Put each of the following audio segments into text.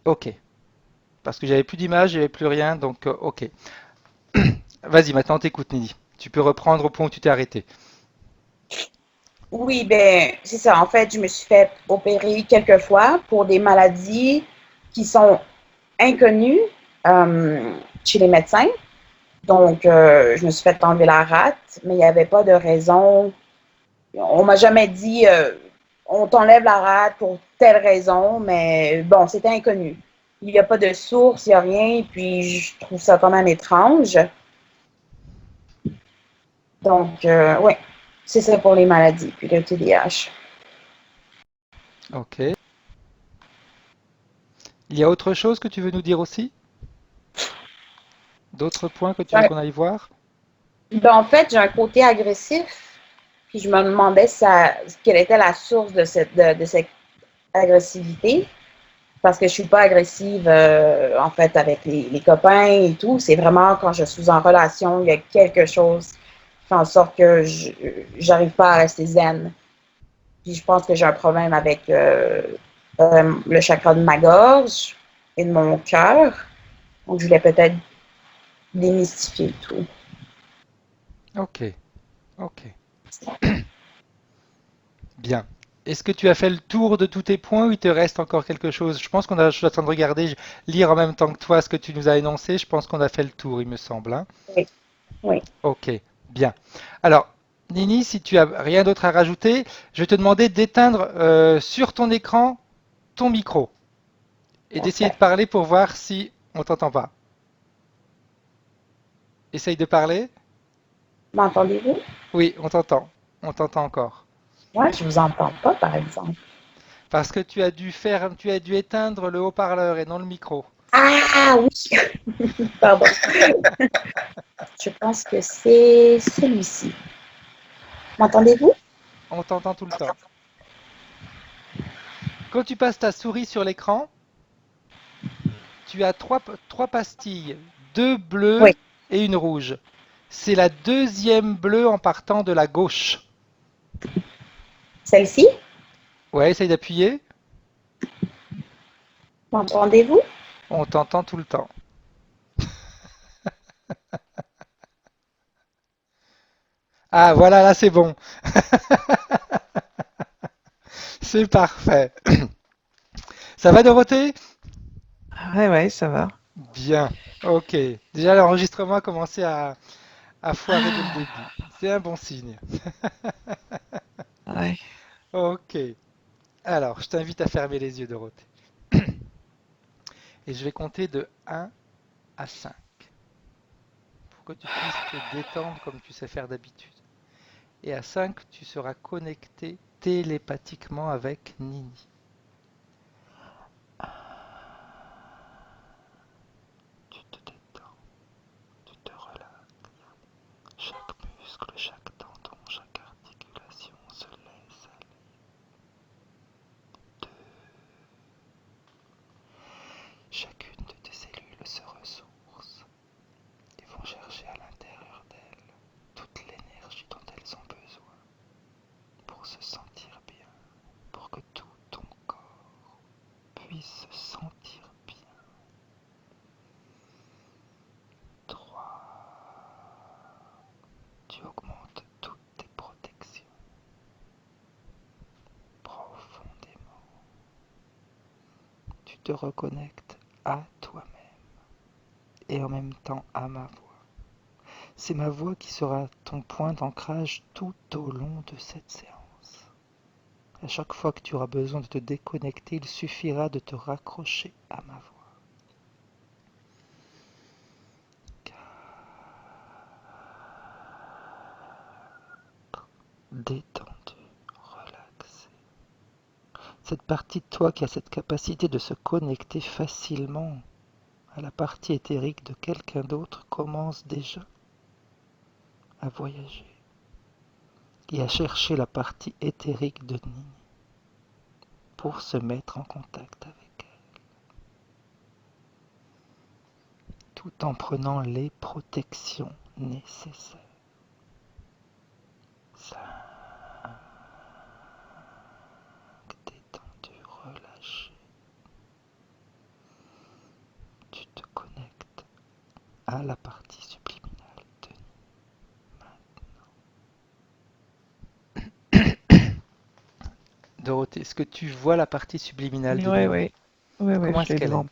Ok. Parce que j'avais plus d'image, j'avais plus rien, donc ok. Vas-y, maintenant t'écoutes, Nini. Tu peux reprendre au point où tu t'es arrêté. Oui, ben, c'est ça. En fait, je me suis fait opérer quelques fois pour des maladies qui sont inconnues chez les médecins. Donc, je me suis fait enlever la rate, mais il n'y avait pas de raison. On m'a jamais dit on t'enlève la rate pour telle raison, mais bon, c'était inconnu. Il n'y a pas de source, il n'y a rien, puis je trouve ça quand même étrange. Donc, oui, c'est ça pour les maladies, puis le TDAH. Ok. Il y a autre chose que tu veux nous dire aussi? D'autres points que tu veux qu'on aille voir? Ben, en fait, j'ai un côté agressif, puis je me demandais quelle était la source de cette agressivité, parce que je suis pas agressive, en fait, avec les copains et tout. C'est vraiment quand je suis en relation, il y a quelque chose qui fait en sorte que j'arrive pas à rester zen. Puis je pense que j'ai un problème avec le chakra de ma gorge et de mon cœur. Donc, je voulais peut-être démystifier le tout. Ok, ok. Bien. Est-ce que tu as fait le tour de tous tes points ou il te reste encore quelque chose? Je pense je suis en train de regarder, lire en même temps que toi ce que tu nous as énoncé. Je pense qu'on a fait le tour, il me semble, hein. Oui, oui. Ok, bien. Alors, Nini, si tu as rien d'autre à rajouter, je vais te demander d'éteindre sur ton écran ton micro et d'essayer de Parfait. parler pour voir si on t'entend pas. Essaye de parler. M'entendez-vous? Oui, on t'entend. On t'entend encore. Moi, je vous entends pas, par exemple. Parce que tu as dû éteindre le haut-parleur et non le micro. Ah oui, pardon. Je pense que c'est celui-ci. M'entendez-vous? On t'entend tout le temps. Quand tu passes ta souris sur l'écran, tu as trois pastilles, deux bleues Oui. et une rouge. C'est la deuxième bleue en partant de la gauche. Celle-ci? Ouais, essaye d'appuyer. M'entendez-vous? On t'entend tout le temps. Ah, voilà, là c'est bon. C'est parfait. Ça va, Dorothée? Ouais, ouais, ça va. Bien. Ok. Déjà, l'enregistrement a commencé à foirer dès le début. Ah, C'est un bon signe. ouais. Ok. Alors, je t'invite à fermer les yeux, Dorothée. Et je vais compter de 1 à 5 pour que tu puisses te détendre comme tu sais faire d'habitude. Et à 5, tu seras connecté télépathiquement avec Nini. Tu te détends, tu te relaxes. Chaque muscle, chaque tendon, chaque articulation se laisse aller. 2. Chacune de tes cellules se ressource et vont chercher à l'intérieur d'elles toute l'énergie dont elles ont besoin pour se sentir bien, pour que tout ton corps puisse se sentir bien. 3. Tu augmentes toutes tes protections profondément. Tu te reconnectes à toi-même et en même temps à ma voix. C'est ma voix qui sera ton point d'ancrage tout au long de cette séance. À chaque fois que tu auras besoin de te déconnecter, il suffira de te raccrocher à ma voix. Détendu, relaxé. Cette partie de toi qui a cette capacité de se connecter facilement à la partie éthérique de quelqu'un d'autre commence déjà à voyager et à chercher la partie éthérique de Nini pour se mettre en contact avec elle, tout en prenant les protections nécessaires. Ça, détendu, relâché. à la partie subliminale de Dorothée. Est-ce que tu vois la partie subliminale de Ouais, Nini? ouais. Ouais, ouais, Comment je est-ce l'ai qu'elle est? devant.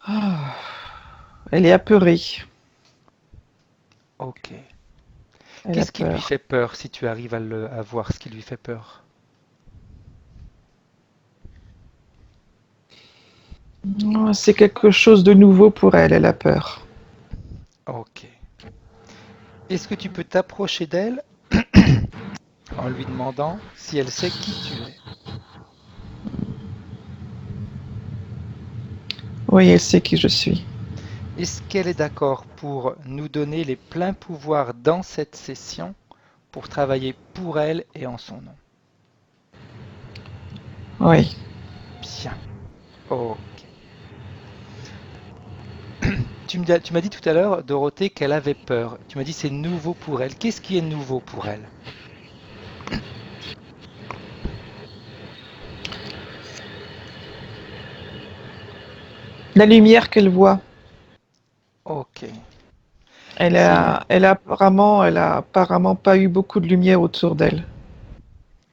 Ah, elle est apeurée. Ok. Elle a Qu'est-ce qui lui peur. fait peur si tu arrives à voir ce qui lui fait peur? C'est quelque chose de nouveau pour elle. Elle a peur. Ok. Est-ce que tu peux t'approcher d'elle en lui demandant si elle sait qui tu es? Oui, elle sait qui je suis. Est-ce qu'elle est d'accord pour nous donner les pleins pouvoirs dans cette session pour travailler pour elle et en son nom? Oui. Bien. Ok. Tu m'as dit tout à l'heure, Dorothée, qu'elle avait peur. Tu m'as dit c'est nouveau pour elle. Qu'est-ce qui est nouveau pour elle? La lumière qu'elle voit. Ok. C'est Elle a apparemment pas eu beaucoup de lumière autour d'elle.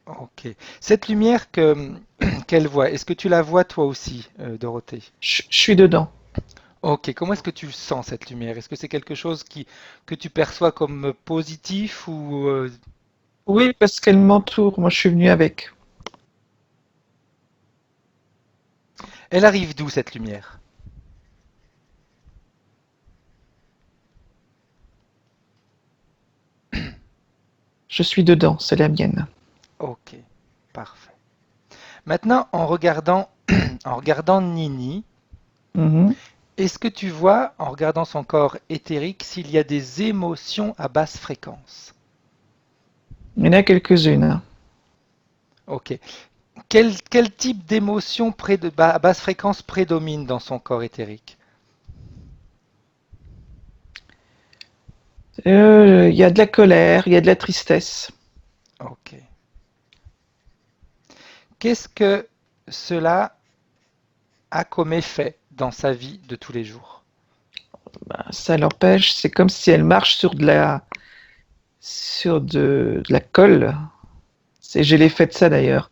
ok. Cette lumière qu'elle voit, est-ce que tu la vois toi aussi, Dorothée? Je suis dedans. Ok. Comment est-ce que tu le sens cette lumière? Est-ce que c'est quelque chose que tu perçois comme positif ou Oui, parce qu'elle m'entoure. Moi, je suis venue avec. elle arrive d'où cette lumière? Je suis dedans. C'est la mienne. Ok. Parfait. Maintenant, en regardant Nini, Mhm. est-ce que tu vois, en regardant son corps éthérique, s'il y a des émotions à basse fréquence? Il y en a quelques-unes. Ok. Quel type d'émotion à basse fréquence prédomine dans son corps éthérique? Il y a de la colère, il y a de la tristesse. Ok. Qu'est-ce que cela a comme effet dans sa vie de tous les jours? Ça l'empêche. C'est comme si elle marche sur de la colle. J'ai l'effet de ça d'ailleurs.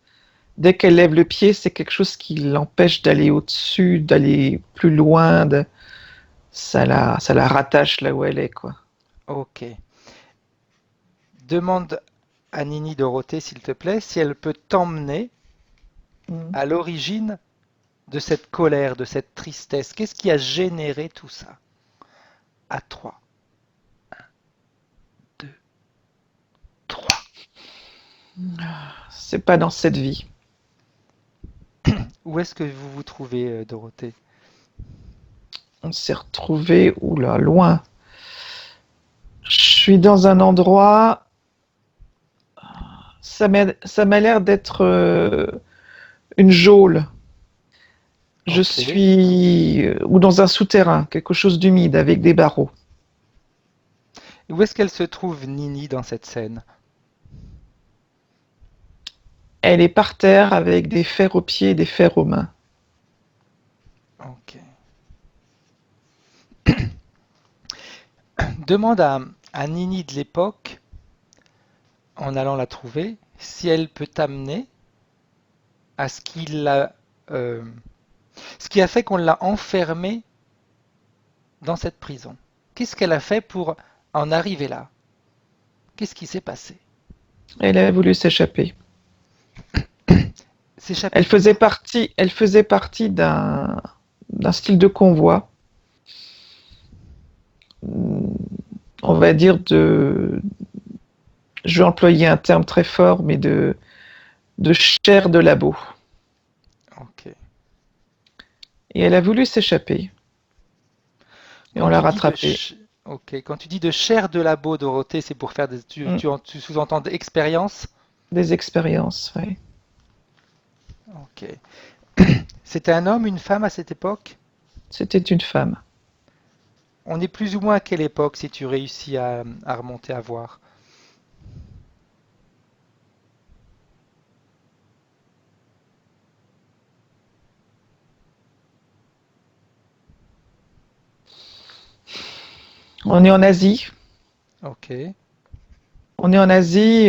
Dès qu'elle lève le pied, c'est quelque chose qui l'empêche d'aller au-dessus, d'aller plus loin. Ça la rattache là où elle est, quoi. Ok. Demande à Nini Dorothée, s'il te plaît, si elle peut t'emmener Mm. à l'origine de cette colère, de cette tristesse. Qu'est-ce qui a généré tout ça? À 3, 2, 3. C'est pas dans cette vie. Où est-ce que vous vous trouvez, Dorothée? On s'est retrouvés, oula, loin. Je suis dans un endroit, ça m'a l'air d'être une geôle. Je Ok. suis ou dans un souterrain, quelque chose d'humide avec des barreaux. Où est-ce qu'elle se trouve, Nini, dans cette scène? Elle est par terre avec des fers aux pieds et des fers aux mains. Ok. Demande à Nini de l'époque, en allant la trouver, si elle peut t'amener à euh, ce qui a fait qu'on l'a enfermée dans cette prison. Qu'est-ce qu'elle a fait pour en arriver là? Qu'est-ce qui s'est passé? Elle a voulu s'échapper. S'échapper d'où? Elle faisait partie d'un style de convoi, on va dire je vais employer un terme très fort, mais de chair de labo. Ok. Et elle a voulu s'échapper. Et on Quand l'a tu dis de rattrapée. ch- ok, quand tu dis de chair de labo, Dorothée, c'est pour faire des, tu, Mm. tu, en- tu sous-entends d'expérience? Des expériences, oui. Ok. C'était un homme, une femme à cette époque? C'était une femme. On est plus ou moins à quelle époque si tu réussis à remonter à voir? On est en Asie. Ok. On est en Asie,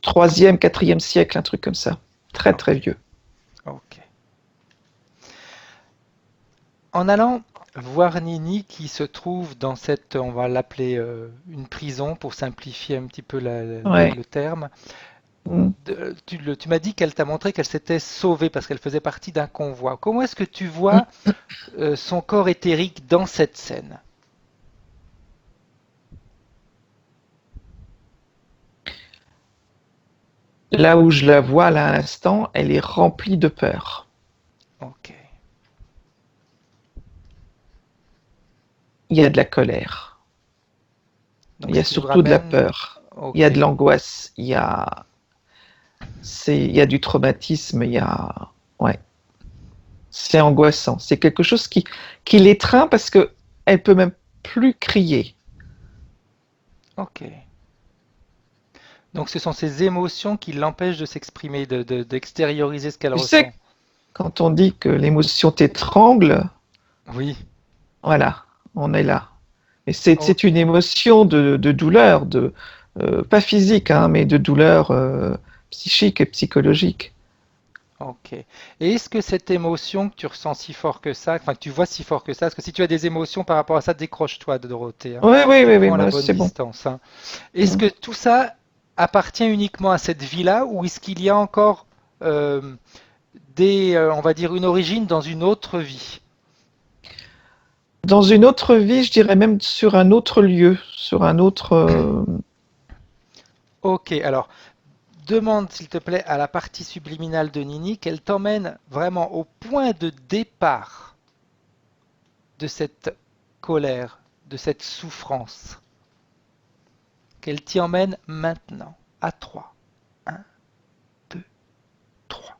3e, 4e siècle, un truc comme ça. Très, très Ok. vieux. Ok. En allant voir Nini qui se trouve dans cette, on va l'appeler une prison pour simplifier un petit peu Ouais. le terme, Mm. tu m'as dit qu'elle t'a montré qu'elle s'était sauvée parce qu'elle faisait partie d'un convoi. Comment est-ce que tu vois son corps éthérique dans cette scène? Là où je la vois, là, à l'instant, elle est remplie de peur. Ok. Il y a de la colère. Donc Il y a ce qui nous surtout de la ramène. peur. Il y Ok. a de l'angoisse. Il y a du traumatisme. Ouais. C'est angoissant. C'est quelque chose qui l'étreint parce que elle peut même plus crier. Ok. Donc ce sont ces émotions qui l'empêchent de s'exprimer, d'extérioriser ce qu'elle Tu sais, ressent. quand on dit que l'émotion t'étrangle, Oui. voilà, on est là. Et c'est Ok. une émotion de douleur, pas physique, hein, mais de douleur psychique et psychologique. Ok. Et est-ce que cette émotion que tu ressens si fort que ça, enfin que tu vois si fort que ça, parce que si tu as des émotions par rapport à ça, décroche-toi de Dorothée, hein. Oui, oui, Tu oui, oui, prends la moi, bonne c'est bon. distance, hein. Est-ce que tout ça appartient uniquement à cette vie-là ou est-ce qu'il y a encore euh, on va dire, une origine dans une autre vie? Dans une autre vie, je dirais même sur un autre lieu, sur un autre. Ok, alors demande s'il te plaît à la partie subliminale de Nini qu'elle t'emmène vraiment au point de départ de cette colère, de cette souffrance, qu'elle t'y emmène maintenant, à 3. 1, 2, 3.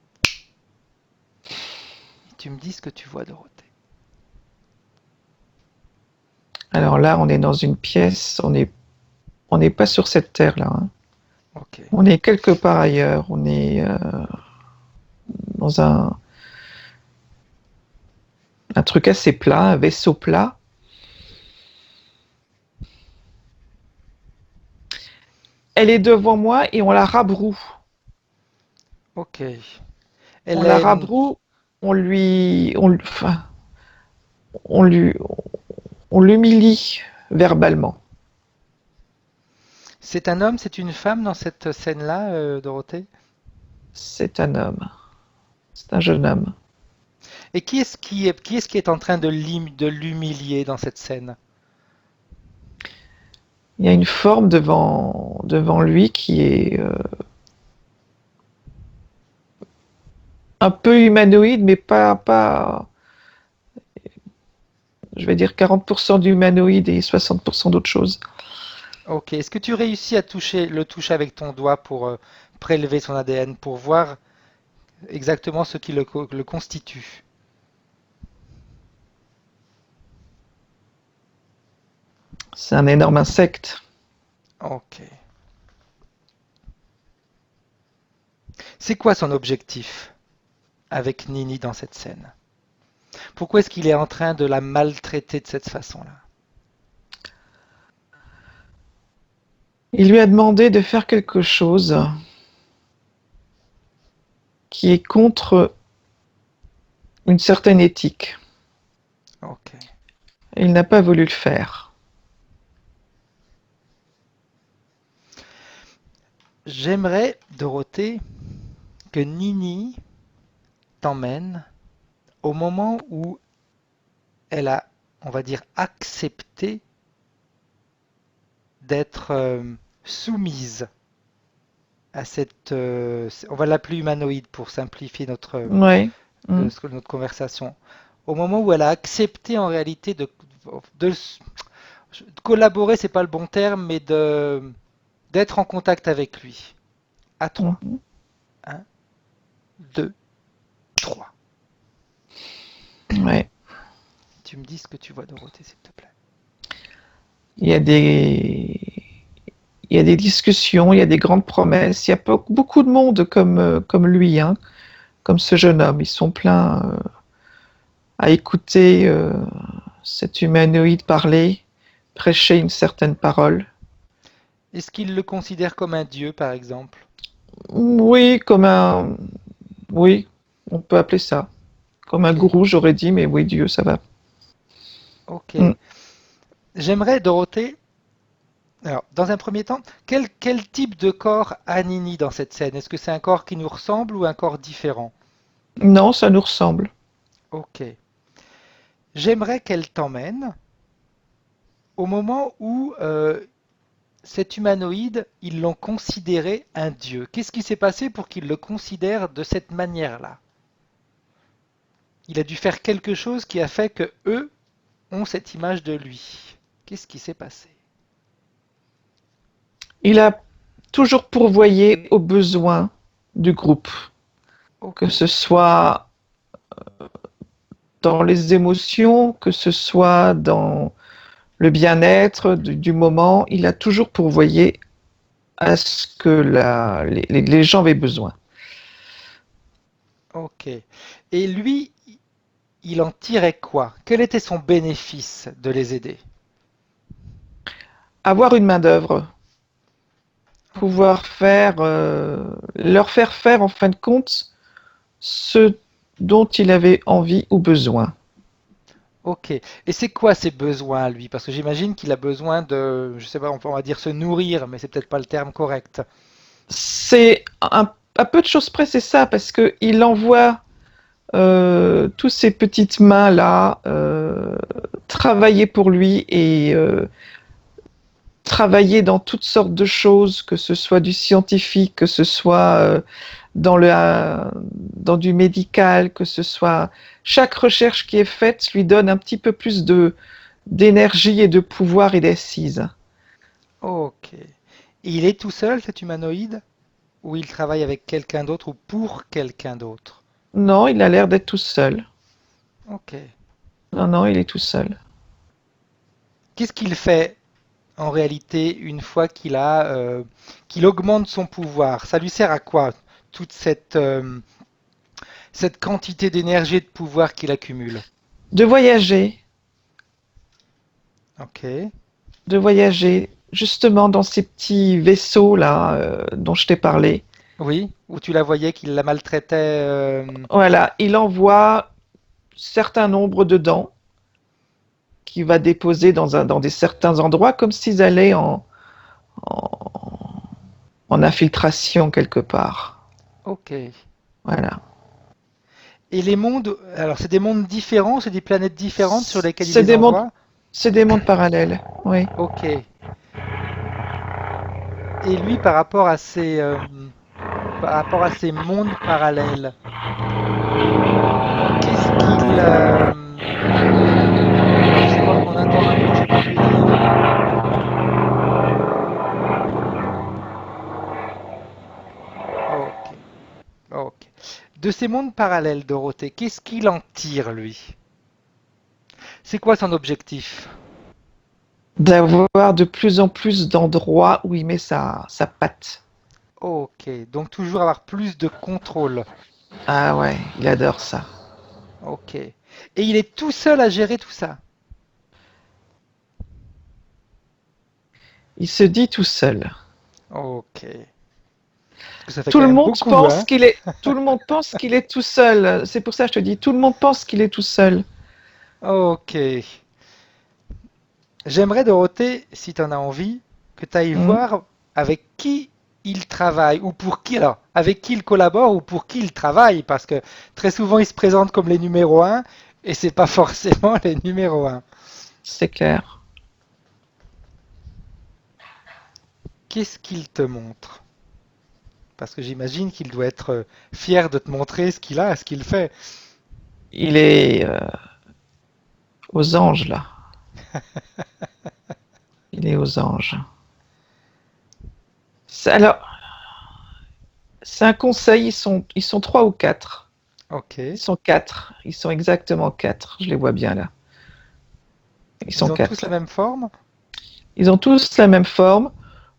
Et tu me dis ce que tu vois, Dorothée. Alors là, on est dans une pièce, on n'est pas sur cette terre-là, hein. Ok, On est quelque part ailleurs. On est dans un truc assez plat, un vaisseau plat. Elle est devant moi et on la rabroue. ok. On Elle la est... rabroue, enfin, on lui, on l'humilie verbalement. C'est un homme, c'est une femme dans cette scène-là, Dorothée? C'est un homme, c'est un jeune homme. Et qui est-ce qui est en train de l'humilier dans cette scène? Il y a une forme devant lui qui est un peu humanoïde, mais pas, je vais dire 40% d'humanoïde et 60% d'autre chose. Ok, est-ce que tu réussis à le toucher avec ton doigt pour prélever son ADN, pour voir exactement ce qui le constitue? C'est un énorme insecte. Ok. C'est quoi son objectif avec Nini dans cette scène? Pourquoi est-ce qu'il est en train de la maltraiter de cette façon-là? Il lui a demandé de faire quelque chose qui est contre une certaine éthique. Ok. Et il n'a pas voulu le faire. J'aimerais, Dorothée, que Nini t'emmène au moment où elle a, on va dire, accepté d'être soumise à cette, on va l'appeler humanoïde pour simplifier Ouais. Mm. notre conversation. Au moment où elle a accepté en réalité de collaborer, c'est pas le bon terme, mais d'être en contact avec lui. À 3. Mm. 1, 2, 3. Ouais. Tu me dis ce que tu vois, Dorothée, s'il te plaît. Il y a des, il y a des discussions, il y a des grandes promesses. Il y a beaucoup de monde comme lui, hein, comme ce jeune homme. Ils sont pleins à écouter cet humanoïde parlait, prêchait une certaine parole. Est-ce qu'il le considère comme un dieu, par exemple? Oui, comme un... Oui, on peut appeler ça. Comme un Ok, gourou, j'aurais dit, mais oui, Dieu, ça va. ok. Mm. J'aimerais, Dorothée, alors, dans un premier temps, quel type de corps a Nini dans cette scène? Est-ce que c'est un corps qui nous ressemble ou un corps différent? Non, ça nous ressemble. Ok. J'aimerais qu'elle t'emmène au moment où cet humanoïde, ils l'ont considéré un dieu. Qu'est-ce qui s'est passé pour qu'ils le considèrent de cette manière-là? Il a dû faire quelque chose qui a fait que eux ont cette image de lui. Qu'est-ce qui s'est passé? Il a toujours pourvoyé aux besoins du groupe, que Ok, ce soit dans les émotions, que ce soit dans le bien-être du moment. Il a toujours pourvoyé à ce que les gens avaient besoin. ok. Et lui, il en tirait quoi? Quel était son bénéfice de les aider? Avoir une main-d'œuvre, Ok, pouvoir leur faire faire en fin de compte ce dont il avait envie ou besoin. ok. Et c'est quoi ses besoins, lui? Parce que j'imagine qu'il a besoin de, je sais pas, on va dire se nourrir, mais c'est peut-être pas le terme correct. C'est à peu de choses près, c'est ça, parce qu'il envoie tous ces petites mains-là travailler pour lui et travailler dans toutes sortes de choses, que ce soit du scientifique, que ce soit dans du médical, que ce soit... Chaque recherche qui est faite lui donne un petit peu plus d'énergie et de pouvoir et d'assise. Ok. Et il est tout seul, cet humanoïde? Ou il travaille avec quelqu'un d'autre ou pour quelqu'un d'autre? Non, il a l'air d'être tout seul. Ok. Non, non, il est tout seul. Qu'est-ce qu'il fait en réalité une fois qu'il augmente son pouvoir? Ça lui sert à quoi toute cette quantité d'énergie et de pouvoir qu'il accumule? De voyager, Ok. de voyager justement dans ces petits vaisseaux là dont je t'ai parlé. Oui, où tu la voyais qu'il la maltraitait. Voilà, il envoie certain nombre dedans qu'il va déposer dans des certains endroits comme s'ils allaient en infiltration quelque part. Ok. Voilà. Et les mondes, alors c'est des mondes différents, c'est des planètes différentes sur lesquelles il C'est les des mondes, envoie? c'est des mondes parallèles. Oui. Ok. Et lui, par rapport à ces mondes parallèles, qu'est-ce qu'il... excuse-moi, on entend un bruit, je sais pas ce que tu veux dire. Ok, ok. De ces mondes parallèles, Dorothée, qu'est-ce qu'il en tire, lui? C'est quoi son objectif? D'avoir de plus en plus d'endroits où il met sa patte. Ok, donc toujours avoir plus de contrôle. Ah ouais, il adore ça. Ok. Et il est tout seul à gérer tout ça. Il se dit tout seul. Ok. Parce que ça fait quand même beaucoup, hein? Tout le monde pense qu'il est tout seul. C'est pour ça que je te dis, tout le monde pense qu'il est tout seul. Ok. J'aimerais, Dorothée, si tu en as envie, que tu ailles Hmm. voir avec qui il travaille, ou pour qui, alors, avec qui il collabore, ou pour qui il travaille, parce que très souvent, il se présente comme les numéros un, et c'est pas forcément les numéros un. C'est clair. Qu'est-ce qu'il te montre? Parce que j'imagine qu'il doit être fier de te montrer ce qu'il a, ce qu'il fait. Il est aux anges là. Il est aux anges. Alors, c'est un conseil. Ils sont trois ou quatre. Ok. Ils sont quatre. Ils sont exactement quatre. Je les vois bien là. Ils sont Ils ont tous quatre. la même forme? Ils ont tous la même forme.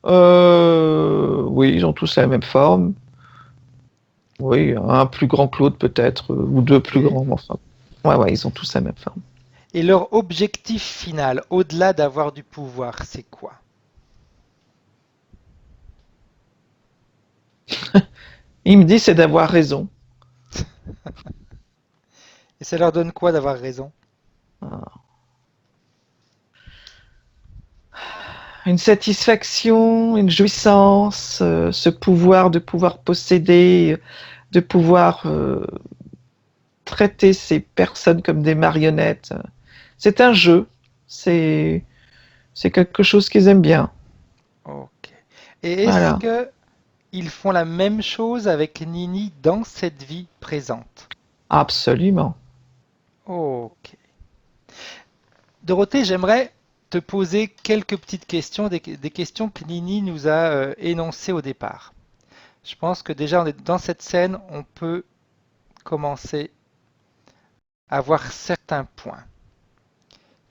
Oui, ils ont tous la même forme. Oui, un plus grand que l'autre peut-être, ou deux plus Ok. grands, enfin. Ouais, ouais, ils ont tous la même forme. Et leur objectif final, au-delà d'avoir du pouvoir, c'est quoi? Il me dit c'est d'avoir raison. Et ça leur donne quoi d'avoir raison? Une satisfaction, une jouissance, ce pouvoir de pouvoir posséder, de pouvoir traiter ces personnes comme des marionnettes. C'est un jeu, c'est c'est quelque chose qu'ils aiment bien. Ok. Et est-ce Voilà, que ils font la même chose avec Nini dans cette vie présente? absolument. Ok. Dorothée, j'aimerais te poser quelques petites questions, des questions que Nini nous a énoncées au départ. Je pense que déjà dans cette scène, on peut commencer à voir certains points.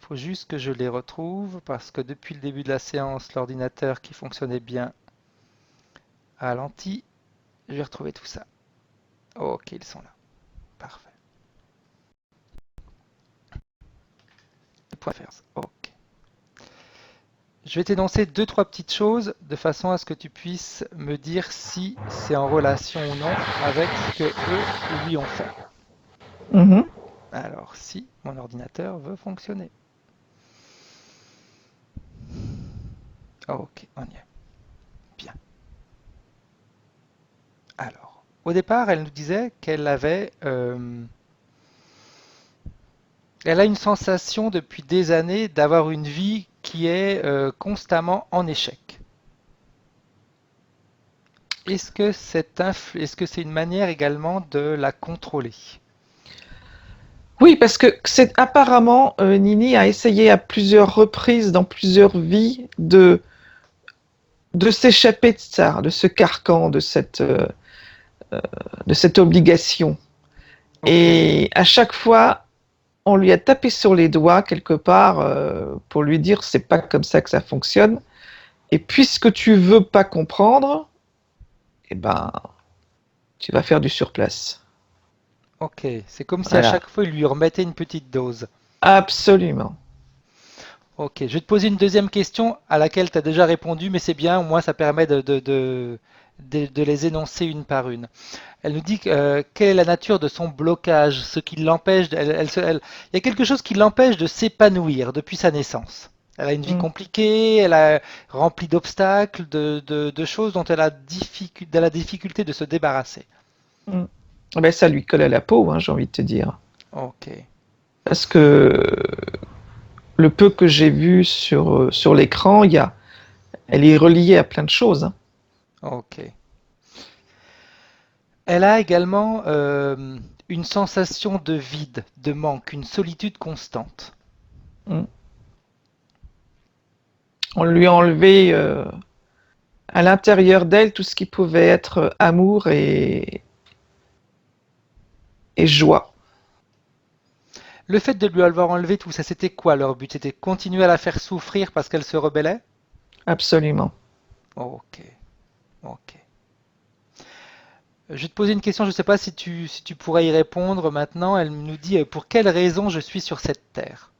Il faut juste que je les retrouve parce que depuis le début de la séance, l'ordinateur qui fonctionnait bien a ralenti. Je vais retrouver tout ça. Ok, ils sont là. Parfait. Point faire. Ok. Je vais t'énoncer deux, trois petites choses de façon à ce que tu puisses me dire si c'est en relation ou non avec ce que eux ou lui ont fait. Mhm. Alors, si mon ordinateur veut fonctionner. Ok, on y est. Bien. Alors, au départ, elle nous disait elle a une sensation depuis des années d'avoir une vie qui est constamment en échec. Est-ce que c'est une manière également de la contrôler? Oui, parce que c'est apparemment Nini a essayé à plusieurs reprises dans plusieurs vies de s'échapper de ça, de ce carcan, de cette obligation. Ok, Et à chaque fois, on lui a tapé sur les doigts quelque part pour lui dire c'est pas comme ça que ça fonctionne. Et puisque tu veux pas comprendre, eh ben, tu vas faire du surplace. ok. C'est comme si à Voilà, chaque fois il lui remettait une petite dose. absolument. Ok, je vais te poser une deuxième question à laquelle tu as déjà répondu, mais c'est bien, au moins ça permet de les énoncer une par une. Elle nous dit quelle est la nature de son blocage, ce qui l'empêche, il y a quelque chose qui l'empêche de s'épanouir depuis sa naissance. Elle a une vie Mm, compliquée, elle a remplie d'obstacles, de choses dont elle a difficulté de se débarrasser. mm. Ben, ça lui colle à la peau, hein, j'ai envie de te dire. Ok, Parce que le peu que j'ai vu sur l'écran, elle est reliée à plein de choses, hein. ok. Elle a également une sensation de vide, de manque, une solitude constante. Mm. On lui a enlevé à l'intérieur d'elle tout ce qui pouvait être amour et joie. Le fait de lui avoir enlevé tout ça, c'était quoi leur but? C'était continuer à la faire souffrir parce qu'elle se rebellait? Absolument. Ok, ok. Je vais te poser une question, je ne sais pas si tu pourrais y répondre maintenant. Elle nous dit pour quelle raison je suis sur cette terre?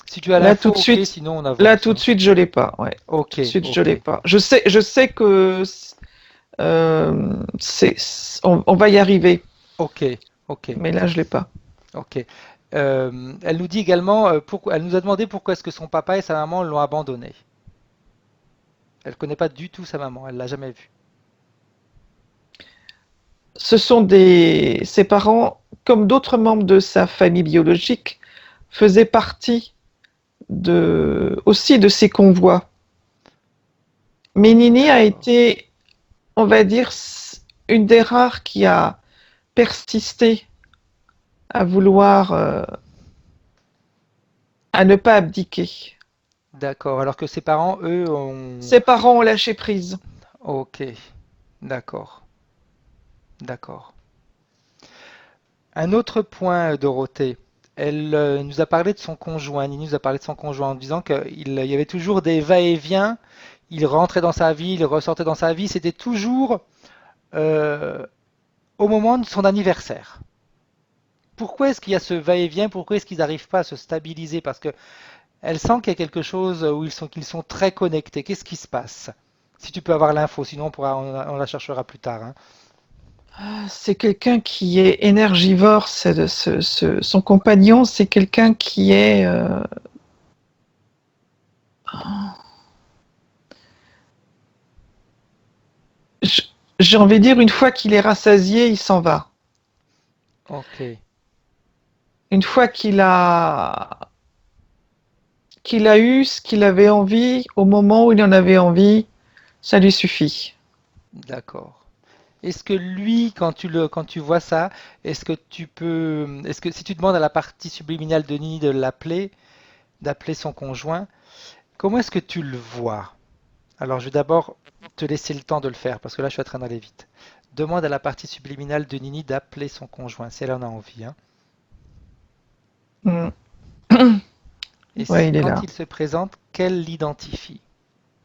Si tu as Là tout l'info, de ok, suite, sinon on là avance, tout de hein. suite je l'ai pas. Ouais, Ok, tout de suite je ok, l'ai pas. Je sais que c'est, on va y arriver, ok, ok, mais là je l'ai pas. ok. Elle nous dit également, elle nous a demandé pourquoi est-ce que son papa et sa maman l'ont abandonnée. Elle connaît pas du tout sa maman, elle l'a jamais vue. Ce sont ses parents, comme d'autres membres de sa famille biologique, faisaient partie aussi de ces convois. Mais Nini a D'accord. été, on va dire, une des rares qui a persisté à vouloir, à ne pas abdiquer. D'accord. Alors que ses parents, eux, ont... Ses parents ont lâché prise. Ok. D'accord. D'accord. Un autre point, Dorothée. Elle nous a parlé de son conjoint. Nini nous a parlé de son conjoint en disant qu'il y avait toujours des va-et-vient. il rentrait dans sa vie, il ressortait dans sa vie, c'était toujours euh, au moment de son anniversaire. Pourquoi est-ce qu'il y a ce va-et-vient? Pourquoi est-ce qu'ils n'arrivent pas à se stabiliser? Parce que elle sent qu'il y a quelque chose où qu'ils sont très connectés. Qu'est-ce qui se passe? Si tu peux avoir l'info, sinon on la cherchera plus tard, hein. C'est quelqu'un qui est énergivore. Son compagnon, c'est quelqu'un qui est. j- J'ai envie de dire, une fois qu'il est rassasié, il s'en va. Ok, Une fois qu'il a eu ce qu'il avait envie, au moment où il en avait envie, ça lui suffit. d'accord. Est-ce que lui, quand tu vois ça, est-ce que si tu demandes à la partie subliminale de Nini de l'appeler, d'appeler son conjoint, comment est-ce que tu le vois? Alors, je vais d'abord te laisser le temps de le faire, parce que là, je suis en train d'aller vite. Demande à la partie subliminale de Nini d'appeler son conjoint, si elle en a envie, hein. Mm. Et Ouais, si, il est quand là. il se présente, qu'elle l'identifie,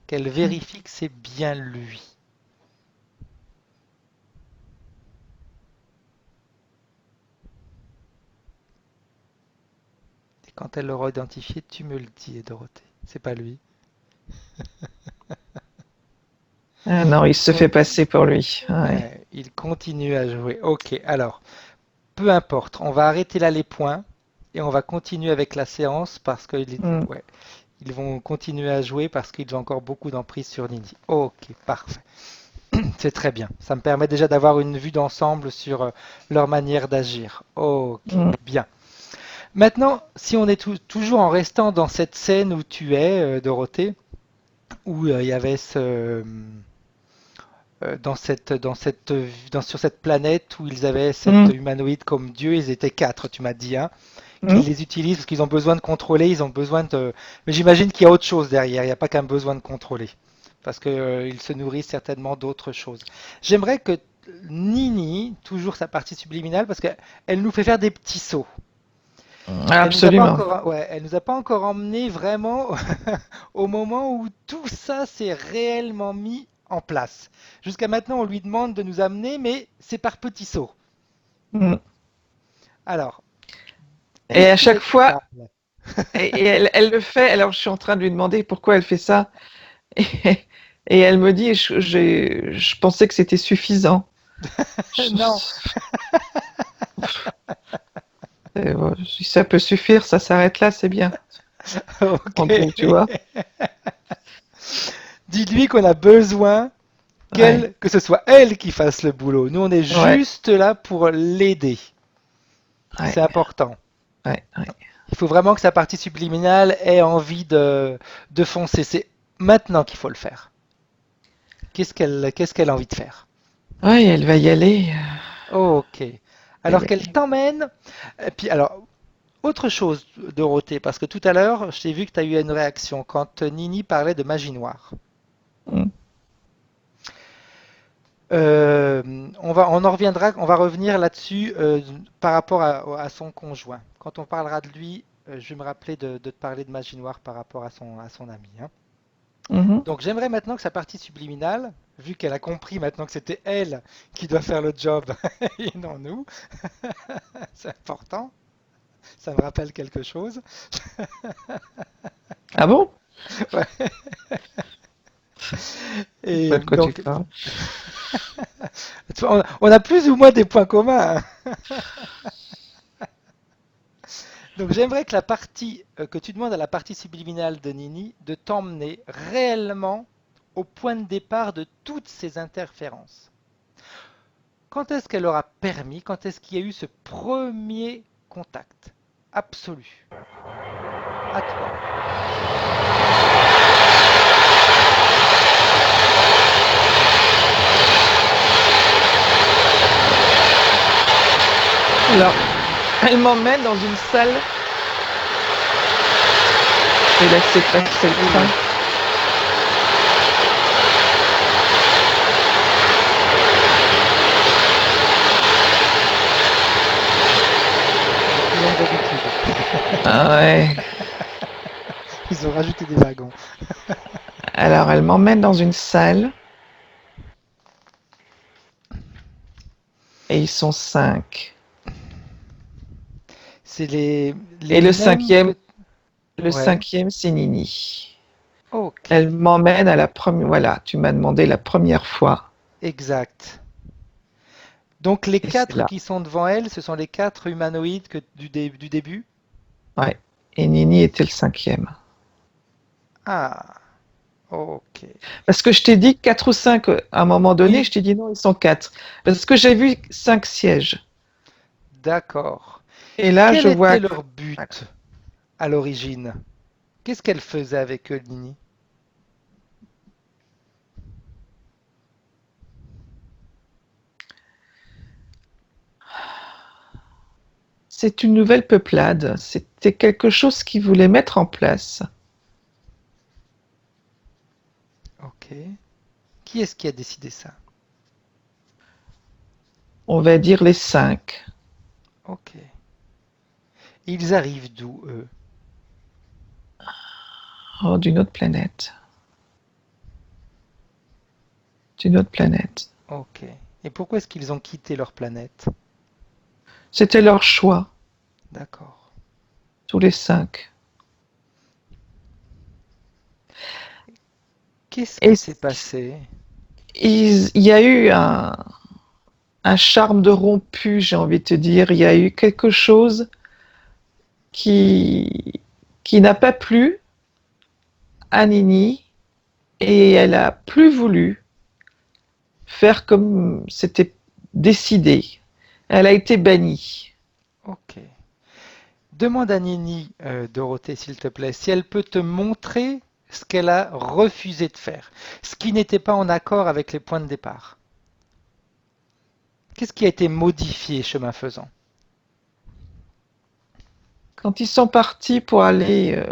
qu'elle vérifie que c'est bien lui. Et quand elle l'aura identifié, tu me le dis, Dorothée. C'est pas lui. Ah non, il se fait passer pour lui. Ouais. Il continue à jouer. Ok, alors, peu importe. On va arrêter là les points et on va continuer avec la séance parce que Mm. ouais, ils vont continuer à jouer parce qu'ils ont encore beaucoup d'emprise sur Nini. Ok, parfait. C'est très bien. Ça me permet déjà d'avoir une vue d'ensemble sur leur manière d'agir. Ok, Mm. bien. Maintenant, si on est toujours en restant dans cette scène où tu es, Dorothée, où il y avait sur cette planète où ils avaient cet Mm. humanoïde comme Dieu, ils étaient quatre, tu m'as dit, hein, Mm. qu'ils les utilisent parce qu'ils ont besoin de contrôler, ils ont besoin de. Mais j'imagine qu'il y a autre chose derrière, il n'y a pas qu'un besoin de contrôler, parce que ils se nourrissent certainement d'autres choses. J'aimerais que Nini, toujours sa partie subliminale, parce qu'elle nous fait faire des petits sauts. Elle nous a pas Absolument. encore, ouais, elle nous a pas encore emmené vraiment au moment où tout ça s'est réellement mis en place. Jusqu'à maintenant, on lui demande de nous amener, mais c'est par petits sauts. Mm. Alors, Et est-ce à qu'elle chaque est fois, capable? elle le fait. Alors je suis en train de lui demander pourquoi elle fait ça. Et, et elle me dit, je pensais que c'était suffisant. Non. Si ça peut suffire, ça s'arrête là, c'est bien. En Ok. gros, tu vois. Dites-lui qu'on a besoin Ouais, que ce soit elle qui fasse le boulot. Nous, on est ouais, juste là pour l'aider. ouais, C'est important. ouais, ouais. Il faut vraiment que sa partie subliminale ait envie de foncer. C'est maintenant qu'il faut le faire. Qu'est-ce qu'elle a envie de faire? Ouais, elle va y aller. Ok. Va Alors y qu'elle aller. t'emmène. Et puis, alors, autre chose, Dorothée, parce que tout à l'heure, je t'ai vu que tu as eu une réaction quand Nini parlait de magie noire. Mm. On en reviendra, on va revenir là-dessus par rapport à son conjoint. Quand on parlera de lui, je vais me rappeler de te parler de magie noire par rapport à son ami, hein. Mhm. Donc j'aimerais maintenant que sa partie subliminale, vu qu'elle a compris maintenant que c'était elle qui doit faire le job et non nous, c'est important, ça me rappelle quelque chose. Ah bon? Ouais. Je sais Et pas de quoi tu donc, parles. on a plus ou moins des points communs, hein. Donc j'aimerais que que tu demandes à la partie subliminale de Nini de t'emmener réellement au point de départ de toutes ces interférences. Quand est-ce qu'elle aura permis, quand est-ce qu'il y a eu ce premier contact absolu? À toi. Alors, elle m'emmène dans une salle. Et là, c'est le Oui, train. elle est plus longue d'habitude. Ah ouais. Ils ont rajouté des wagons. Alors, elle m'emmène dans une salle et ils sont 5. C'est Et les mêmes que... le Ouais, cinquième, c'est Nini. ok, Elle m'emmène à la première. Voilà, tu m'as demandé la première fois. exact. Donc les Et c'est 4 là. qui sont devant elle, ce sont les 4 humanoïdes du début? Ouais. Et Nini était le cinquième. Ah, ok. Parce que je t'ai dit 4 ou 5 à un moment donné, Oui, je t'ai dit non, ils sont 4. Parce que j'ai vu 5 sièges. d'accord. Et là, Quel je vois était que leur voilà. but à l'origine? Qu'est-ce qu'elle faisait avec eux, Nini? C'est une nouvelle peuplade. C'était quelque chose qu'ils voulaient mettre en place. Ok. Qui est-ce qui a décidé ça? On va dire les 5. Ok. Ils arrivent d'où, eux? Oh, d'une autre planète. D'une autre planète. Ok. Et pourquoi est-ce qu'ils ont quitté leur planète? C'était leur choix, D'accord. tous les 5. Qu'est-ce qui Et s'est passé? il y a eu un charme de rompu, j'ai envie de te dire. Il y a eu quelque chose qui, qui n'a pas plu à Nini et elle a plus voulu faire comme c'était décidé. Elle a été bannie. Ok. Demande à Nini, Dorothée, s'il te plaît, si elle peut te montrer ce qu'elle a refusé de faire, ce qui n'était pas en accord avec les points de départ. Qu'est-ce qui a été modifié chemin faisant? Quand ils sont partis pour aller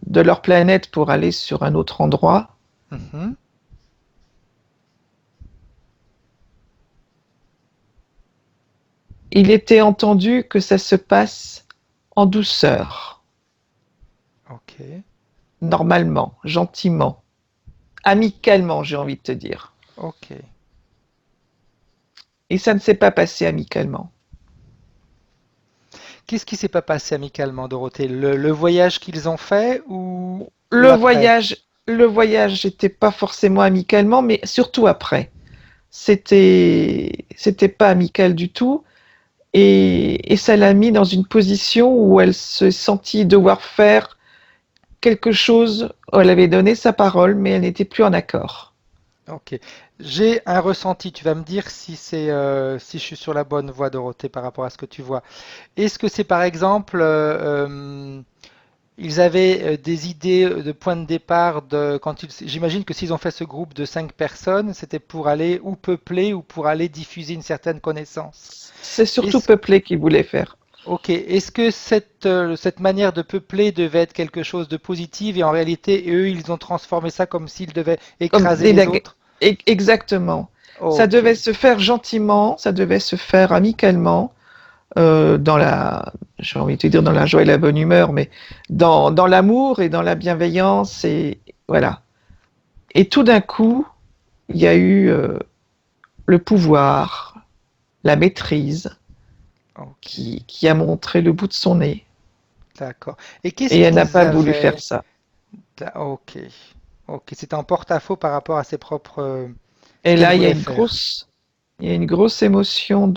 de leur planète pour aller sur un autre endroit, Mhm. il était entendu que ça se passe en douceur, Ok, normalement, gentiment, amicalement, j'ai envie de te dire. ok. Et ça ne s'est pas passé amicalement. Qu'est-ce qui s'est pas passé amicalement, Dorothée? Le voyage qu'ils ont fait ou Le après? voyage, le voyage n'était pas forcément amicalement, mais surtout après. C'était pas amical du tout. Et ça l'a mis dans une position où elle se sentit devoir faire quelque chose. Elle avait donné sa parole, mais elle n'était plus en accord. Ok. J'ai un ressenti. Tu vas me dire si je suis sur la bonne voie, Dorothée, par rapport à ce que tu vois. Est-ce que c'est par exemple, ils avaient des idées de point de départ j'imagine que s'ils ont fait ce groupe de 5 personnes, c'était pour aller ou peupler ou pour aller diffuser une certaine connaissance. C'est surtout Est-ce, peuplé qui voulait faire. ok. Est-ce que cette manière de peupler devait être quelque chose de positif et en réalité, eux, ils ont transformé ça comme s'ils devaient Comme écraser les autres? exactement. Ça Ok. devait se faire gentiment, ça devait se faire amicalement, dans la, j'ai envie de te dire dans la joie et la bonne humeur, mais dans l'amour et dans la bienveillance et voilà. Et tout d'un coup, il y a eu le pouvoir, la maîtrise Ok. qui a montré le bout de son nez. D'accord. Et qu'est-ce Et elle n'a qu'ils pas voulu faire avaient? ça. Ok. Ok. C'est en porte-à-faux par rapport à ses propres, ce Et qu'elle là, voulait faire. il y a une grosse émotion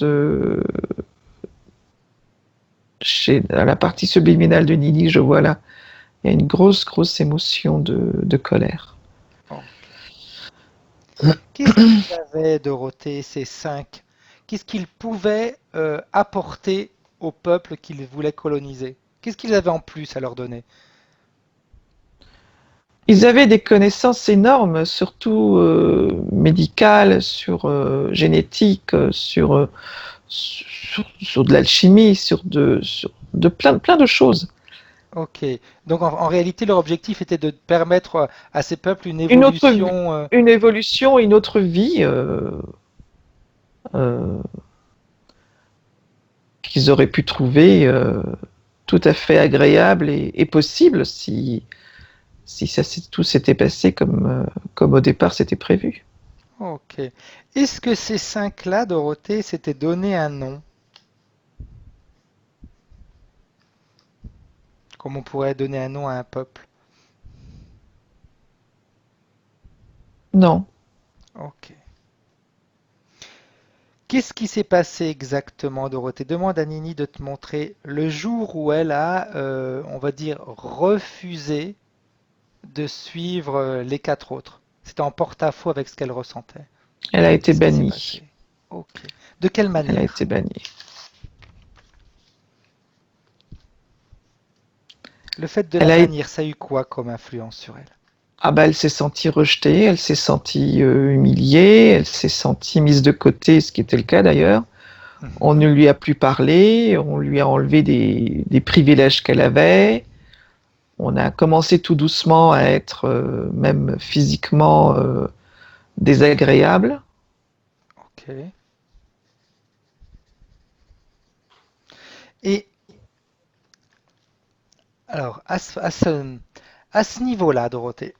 à la partie subliminale de Nini, je vois là, il y a une grosse émotion de colère. Ok. Qu'est-ce qu'ils avaient, Dorothée, ces 5? Qu'est-ce qu'ils pouvaient apporter au peuple qu'ils voulaient coloniser? Qu'est-ce qu'ils avaient en plus à leur donner? Ils avaient des connaissances énormes, surtout médicales, sur génétique, sur de l'alchimie, sur de plein de choses. Ok. Donc en réalité, leur objectif était de permettre à ces peuples une Une autre, évolution. une évolution, une autre vie euh, qu'ils auraient pu trouver tout à fait agréable et possible si tout s'était passé comme au départ c'était prévu. Ok. Est-ce que ces cinq-là, Dorothée, s'étaient donné un nom, comme on pourrait donner un nom à un peuple? Non, Ok. Qu'est-ce qui s'est passé exactement, Dorothée? Demande à Nini de te montrer le jour où elle a, on va dire, refusé de suivre les quatre autres. C'était en porte-à-faux avec ce qu'elle ressentait. elle a été Qu'est-ce qui s'est bannie. passé? Ok. De quelle Elle a manière? été bannie. Le fait de la Elle a été... bannir, ça a eu quoi comme influence sur elle? Ah bah, elle s'est sentie rejetée, elle s'est sentie humiliée, elle s'est sentie mise de côté, ce qui était le cas d'ailleurs. On ne Mhm. lui a plus parlé, on lui a enlevé des privilèges qu'elle avait. On a commencé tout doucement à être même physiquement désagréable. Ok. Et alors, à ce niveau-là, Dorothée,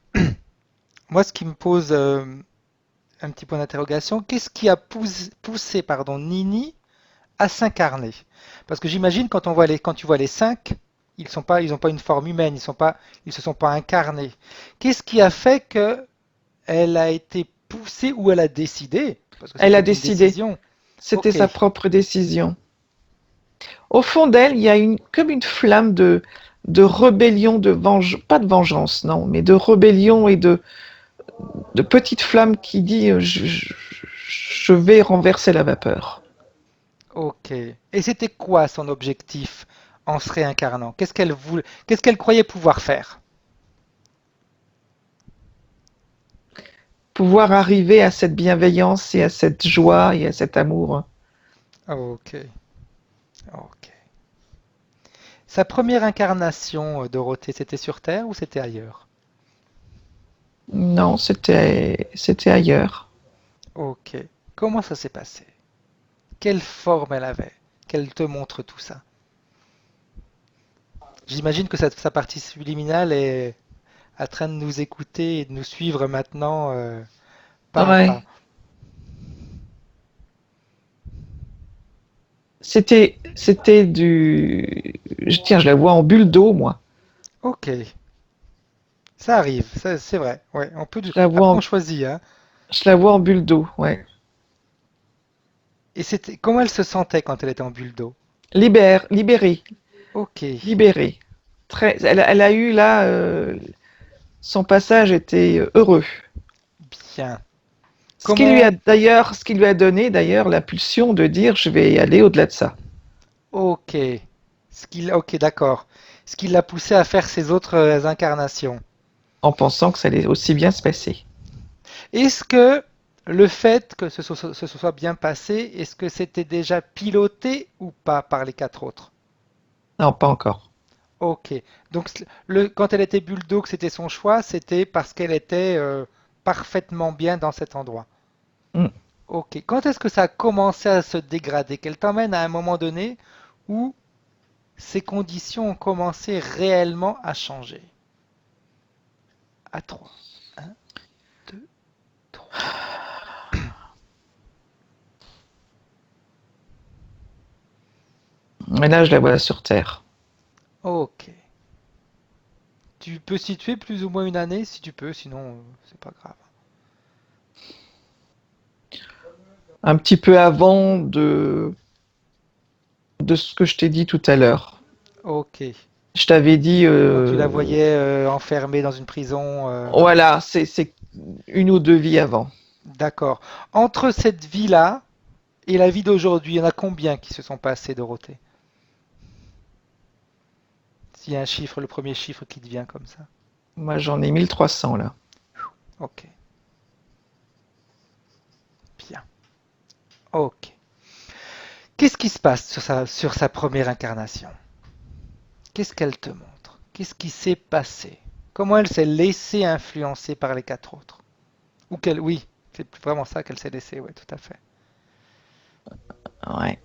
moi, ce qui me pose un petit point d'interrogation, qu'est-ce qui a poussé, pardon, Nini à s'incarner? Parce que j'imagine quand tu vois les cinq, ils ont pas une forme humaine, ils se sont pas incarnés. Qu'est-ce qui a fait que elle a été poussée ou elle a décidé? Parce que c'est Elle a peut-être une décidé, décision. c'était Ok, sa propre décision. Au fond d'elle, il y a comme une flamme de rébellion, pas de vengeance, non, mais de rébellion et de petite flamme qui dit je vais renverser la vapeur. ok. Et c'était quoi son objectif en se réincarnant? Qu'est-ce qu'elle croyait pouvoir faire? Pouvoir arriver à cette bienveillance et à cette joie et à cet amour. Ok, ok. Sa première incarnation, Dorothée, c'était sur Terre ou c'était ailleurs? Non, c'était ailleurs. Ok. Comment ça s'est passé? Quelle forme elle avait? Qu'elle te montre tout ça? J'imagine que sa partie subliminale est en train de nous écouter et de nous suivre maintenant pas à pas. Ouais. C'était tiens, je la vois en bulle d'eau, moi. Ok, ça arrive, c'est vrai. Ouais, Je la vois après on en, choisit, hein. je la vois en bulle d'eau, ouais. Et c'était comment elle se sentait quand elle était en bulle d'eau? Libérée, Ok, libérée. Elle a eu là, son passage était heureux. bien. Comment? Ce qui lui a donné d'ailleurs la pulsion de dire je vais aller au-delà de ça, Ok. Ok, d'accord. Ce qui l'a poussé à faire ses autres incarnations. en pensant que ça allait aussi bien se passer. Est-ce que le fait que ce soit bien passé, est-ce que c'était déjà piloté ou pas par les quatre autres? Non, pas encore. Ok. Donc quand elle était Bulldog, c'était son choix, c'était parce qu'elle était parfaitement bien dans cet endroit. Mm. Ok. Quand est-ce que ça a commencé à se dégrader? Qu'elle t'emmène à un moment donné où ces conditions ont commencé réellement à changer? À 3. 1, 2, 3. Et là, je la vois sur Terre. Ok. Tu peux situer plus ou moins une année si tu peux, sinon c'est pas grave. Un petit peu avant de ce que je t'ai dit tout à l'heure. Ok. Je t'avais dit, Quand tu la voyais enfermée dans une prison, voilà, c'est une ou deux vies avant. d'accord. Entre cette vie-là et la vie d'aujourd'hui, il y en a combien qui se sont passés, Dorothée? S'il y a un chiffre, le premier chiffre qui te vient comme ça. Moi, j'en ai 1300 là. Ok, bien. Ok. Qu'est-ce qui se passe sur sa première incarnation? Qu'est-ce qu'elle te montre? Qu'est-ce qui s'est passé? Comment elle s'est laissée influencer par les quatre autres? Oui, c'est vraiment ça qu'elle s'est laissée, oui, tout à fait. Ouais.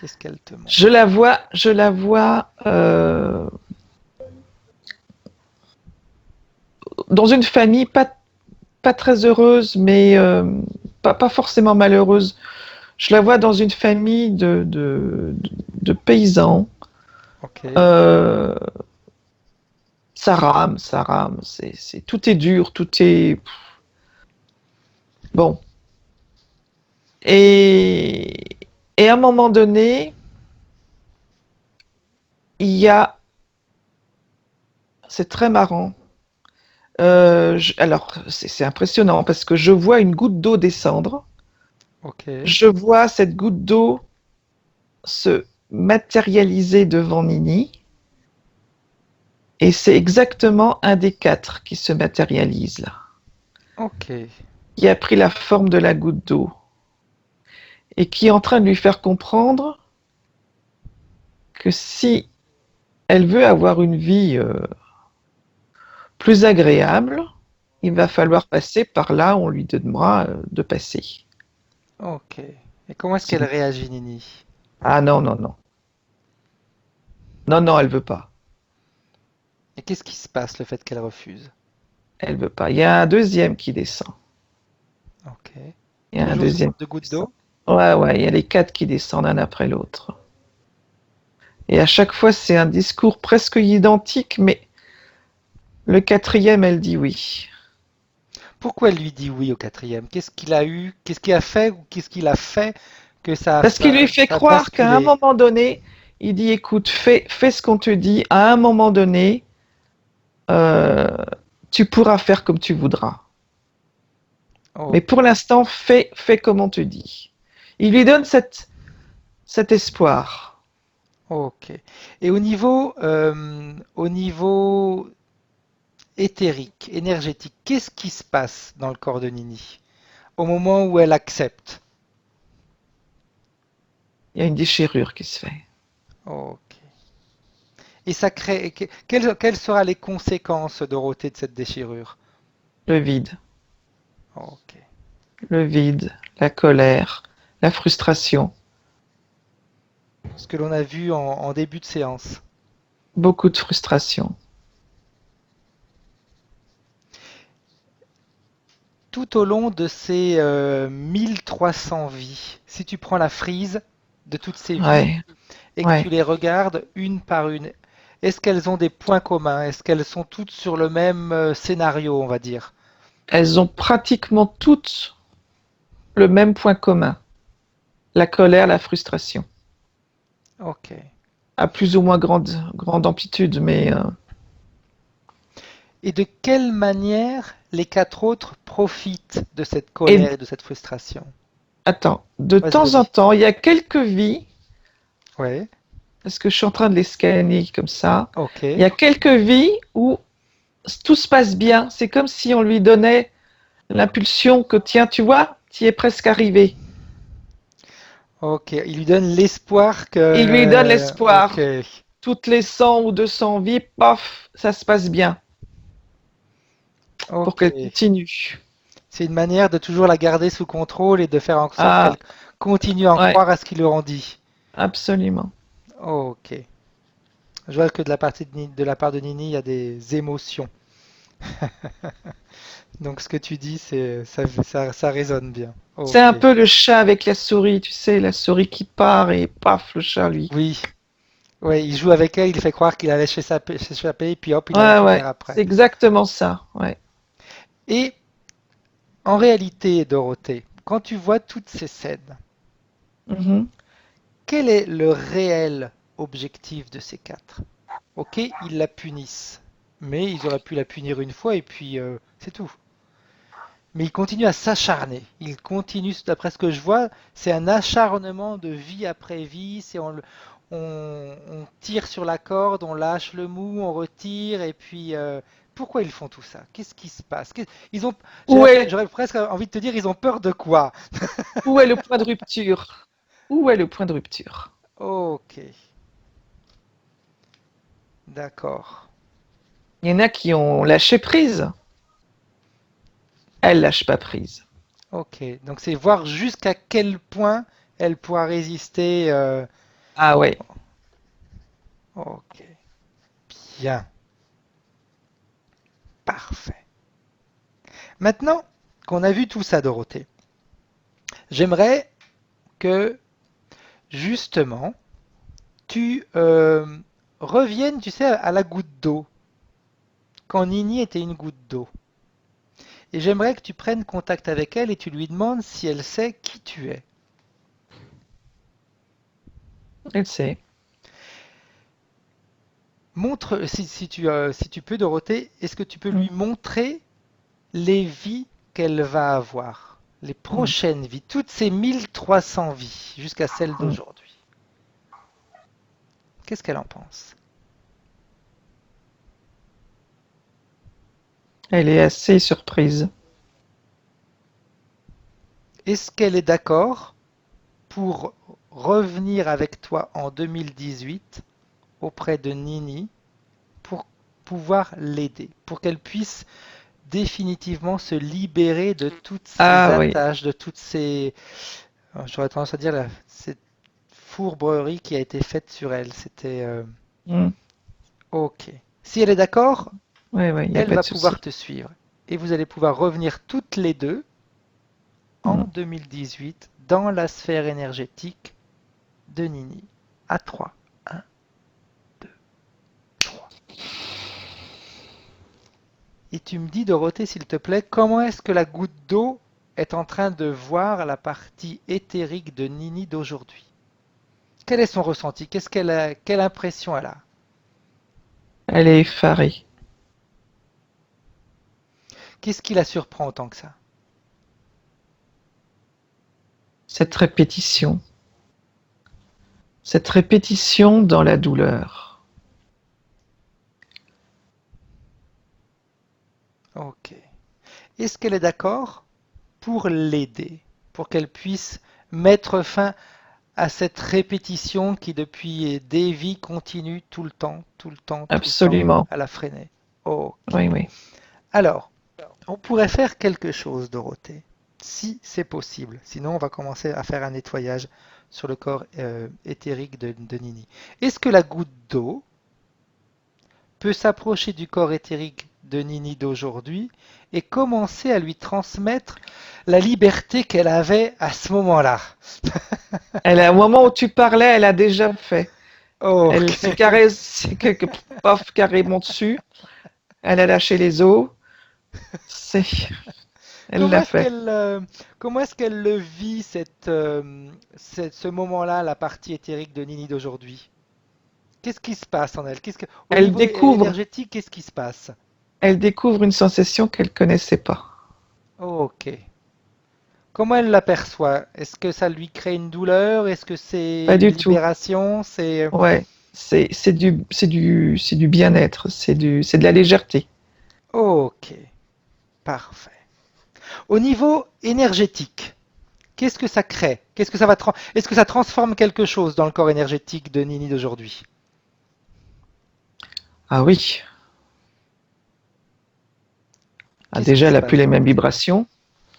Qu'est-ce qu'elle te montre? Je la vois dans une famille pas très heureuse, mais pas forcément malheureuse. Je la vois dans une famille de paysans. Ok. Euh, ça rame, tout est dur, tout est... Bon. Et, et à un moment donné, il y a... C'est très marrant. Alors, c'est impressionnant parce que je vois une goutte d'eau descendre. Ok. Je vois cette goutte d'eau se matérialiser devant Nini. Et c'est exactement un des quatre qui se matérialise là, Ok. qui a pris la forme de la goutte d'eau et qui est en train de lui faire comprendre que si elle veut avoir une vie plus agréable, il va falloir passer par là où on lui demandera de passer. Ok. Et comment est-ce qu'elle Sinon- réagit, Nini? Ah non, non, non. Non, non, elle veut pas. Et qu'est-ce qui se passe, le fait qu'elle refuse? Elle veut pas. Il y a un deuxième qui descend. Ok. Il y a un Toujours sous deuxième forme de qui goutte descend. d'eau? Ouais, ouais, il y a les quatre qui descendent un après l'autre. Et à chaque fois, c'est un discours presque identique, mais le quatrième, elle dit oui. Pourquoi elle lui dit oui au quatrième? Qu'est-ce qu'il a eu? Qu'est-ce qu'il a fait ou qu'est-ce qu'il a fait que Parce qu'il lui fait ça a croire qu'à un basculé? moment donné, il dit, écoute, fais ce qu'on te dit. À un moment donné, euh, tu pourras faire comme tu voudras. Mais Ok. pour l'instant, fais comme on te dit. Il lui donne cet espoir. Ok. Et au niveau éthérique, énergétique, qu'est-ce qui se passe dans le corps de Nini au moment où elle accepte? Il y a une déchirure qui se fait. Ok. Et ça crée. Quelles seraient les conséquences, Dorothée, de cette déchirure? Le vide. Ok. Le vide, la colère, la frustration. Ce que l'on a vu en début de séance. Beaucoup de frustration. Tout au long de ces 1300 vies, si tu prends la frise de toutes ces vies Ouais, et que tu ouais. les regardes une par une, est-ce qu'elles ont des points communs? Est-ce qu'elles sont toutes sur le même scénario, on va dire? Elles ont pratiquement toutes le même point commun. La colère, la frustration. Ok. À plus ou moins grande amplitude, mais Et de quelle manière les quatre autres profitent de cette et colère et de cette frustration? attends, de Vas-y, temps en vas-y. temps, il y a quelques vies, Ouais. parce que je suis en train de les scanner comme ça, Ok. il y a quelques vies où tout se passe bien. C'est comme si on lui donnait l'impulsion que, tiens, tu vois, tu y es presque arrivé. Ok. Il lui donne l'espoir Il lui donne que. Ok. l'espoir. Toutes les 100 ou 200 vies, paf, ça se passe bien pour Ok. qu'elle continue. C'est une manière de toujours la garder sous contrôle et de faire en sorte qu'elle Ah, continue à en ouais, croire à ce qu'il leur en dit. absolument. Ok. Je vois que de la part de Nini, il y a des émotions. Donc ce que tu dis, ça résonne bien. C'est un Ok. peu le chat avec la souris, tu sais, la souris qui part et paf, le chat, lui. Oui. Ouais, il joue avec elle, il fait croire qu'il allait s'échapper, puis hop, il la Ouais, récupère ouais, après. c'est exactement ça, ouais. Et en réalité, Dorothée, quand tu vois toutes ces scènes, Mhm. quel est le réel objectif de ces quatre? Ok, ils la punissent, mais ils auraient pu la punir une fois et puis c'est tout. Mais ils continuent à s'acharner. Ils continuent, d'après ce que je vois, c'est un acharnement de vie après vie. On tire sur la corde, on lâche le mou, on retire, et puis pourquoi ils font tout ça? Qu'est-ce qui se passe? Où est, J'aurais presque envie de te dire, ils ont peur de quoi? où est le point de rupture? Où est le point de rupture? Ok, d'accord. Il y en a qui ont lâché prise. Elle lâche pas prise. Ok, donc c'est voir jusqu'à quel point elle pourra résister. Ah ouais. Ok, bien, parfait. Maintenant qu'on a vu tout ça, Dorothée, j'aimerais que justement tu reviennes, tu sais, à la goutte d'eau, quand Nini était une goutte d'eau. Et j'aimerais que tu prennes contact avec elle et tu lui demandes si elle sait qui tu es. Elle sait. Montre, si tu peux, Dorothée, est-ce que tu peux lui Mm, montrer les vies qu'elle va avoir, les mm, prochaines vies, toutes ces 1300 vies jusqu'à celle mm. d'aujourd'hui. Qu'est-ce qu'elle en pense? Elle est assez surprise. Est-ce qu'elle est d'accord pour revenir avec toi en 2018 auprès de Nini pour pouvoir l'aider, pour qu'elle puisse définitivement se libérer de toutes ces Ah oui. attaches, de toutes ces, j'aurais tendance à dire, cette fourberie qui a été faite sur elle. C'était Mm. ok. Si elle est d'accord, Ouais, ouais, il n'y a elle pas va de pouvoir souci. te suivre. Et vous allez pouvoir revenir toutes les deux en Mm. 2018 dans la sphère énergétique de Nini. À 3. 1, 2, 3. Et tu me dis, Dorothée, s'il te plaît, comment est-ce que la goutte d'eau est en train de voir la partie éthérique de Nini d'aujourd'hui? Quel est son ressenti? Qu'est-ce qu'elle a, quelle impression elle a? Elle est effarée. Qu'est-ce qui la surprend autant que ça? Cette répétition. Cette répétition dans la douleur. Ok. Est-ce qu'elle est d'accord pour l'aider, pour qu'elle puisse mettre fin à cette répétition qui depuis des vies continue tout le temps, tout le temps, tout le temps Absolument. à la freiner? Ok. Oui, oui. Alors, on pourrait faire quelque chose, Dorothée, si c'est possible. Sinon, on va commencer à faire un nettoyage sur le corps éthérique de Nini. Est-ce que la goutte d'eau peut s'approcher du corps éthérique de Nini d'aujourd'hui et commencer à lui transmettre la liberté qu'elle avait à ce moment-là? Au moment où tu parlais, elle a déjà fait. Elle s'est Ok. carré, c'est quelque paf carrément dessus. Elle a lâché les os. C'est, elle Comment l'a est-ce fait. qu'elle comment est-ce qu'elle le vit ce moment-là, la partie éthérique de Nini d'aujourd'hui? Qu'est-ce qui se passe en elle? Au Elle niveau découvre, énergétique, qu'est-ce qui se passe? elle découvre une sensation qu'elle connaissait pas. Ok. Comment elle l'aperçoit? Est-ce que ça lui crée une douleur? Est-ce que c'est Pas une du tout. libération? C'est Ouais, c'est du bien-être, c'est de la légèreté. ok, parfait. Au niveau énergétique, qu'est-ce que ça crée? Qu'est-ce que ça va est-ce que ça transforme quelque chose dans le corps énergétique de Nini d'aujourd'hui? Ah oui. Ah, Qu'est-ce déjà, qui elle se a plus passe, les mêmes Dorothée? vibrations.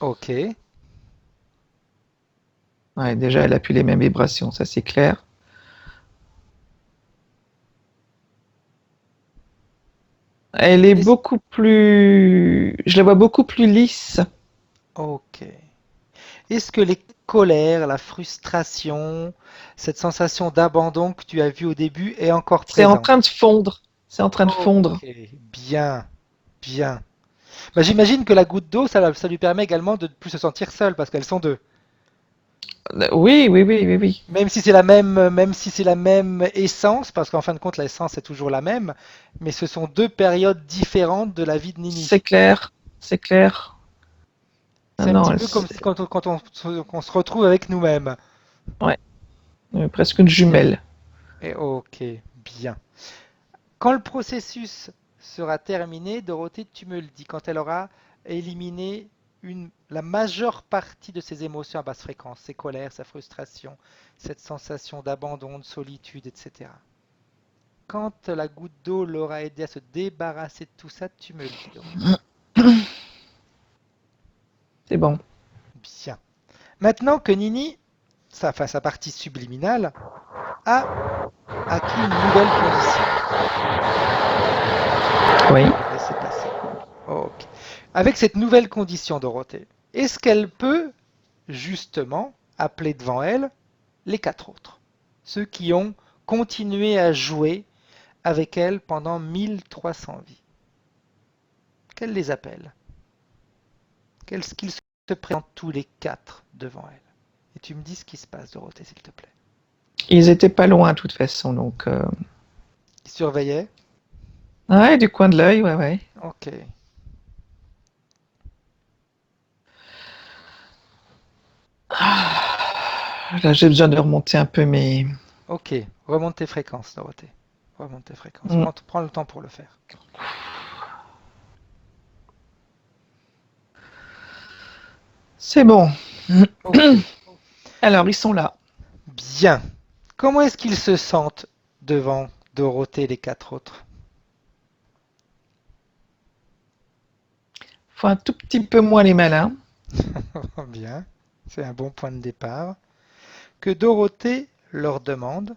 Ok. Ouais, déjà, elle a plus les mêmes vibrations, ça c'est clair. Elle est Est-ce- beaucoup plus, je la vois beaucoup plus lisse. Ok. Est-ce que les colères, la frustration, cette sensation d'abandon que tu as vue au début est encore C'est en présente? train de fondre. C'est en train de fondre. Ok, bien, bien. Bah, j'imagine que la goutte d'eau, ça lui permet également de ne plus se sentir seule parce qu'elles sont deux. Oui, oui, oui, oui, oui. Même si c'est la même essence, parce qu'en fin de compte, l'essence est toujours la même, mais ce sont deux périodes différentes de la vie de C'est Nini. clair. C'est clair. Non, C'est un non, petit peu comme si quand on se retrouve avec nous-mêmes. ouais, presque une Bien. jumelle. Et ok, bien. Quand le processus sera terminé, Dorothée, tu me le dis, quand elle aura éliminé la majeure partie de ses émotions à basse fréquence, ses colères, sa frustration, cette sensation d'abandon, de solitude, etc. Quand la goutte d'eau l'aura aidé à se débarrasser de tout ça, tu me le dis, Dorothée. C'est bon. Bien. Maintenant que Nini, sa partie subliminale, a acquis une nouvelle condition. Oui. Laissez passer. Ok. Avec cette nouvelle condition, Dorothée, est-ce qu'elle peut justement appeler devant elle les quatre autres? Ceux qui ont continué à jouer avec elle pendant 1300 vies. Qu'elle les appelle? Qu'ils se présentent tous les quatre devant elle. Et tu me dis ce qui se passe, Dorothée, s'il te plaît. Ils étaient pas loin de toute façon, donc. Ils surveillaient? Ouais, du coin de l'œil, ouais, ouais. Ok. Là, j'ai besoin de remonter un peu mes. Ok. Remonte tes fréquences, Dorothée. Remonte tes fréquences. Mm. Prends le temps pour le faire. C'est bon. Ok. Alors, ils sont là. Bien. Comment est-ce qu'ils se sentent devant Dorothée et les quatre autres? Faut un tout petit peu moins les malins. Bien. C'est un bon point de départ. Que Dorothée leur demande,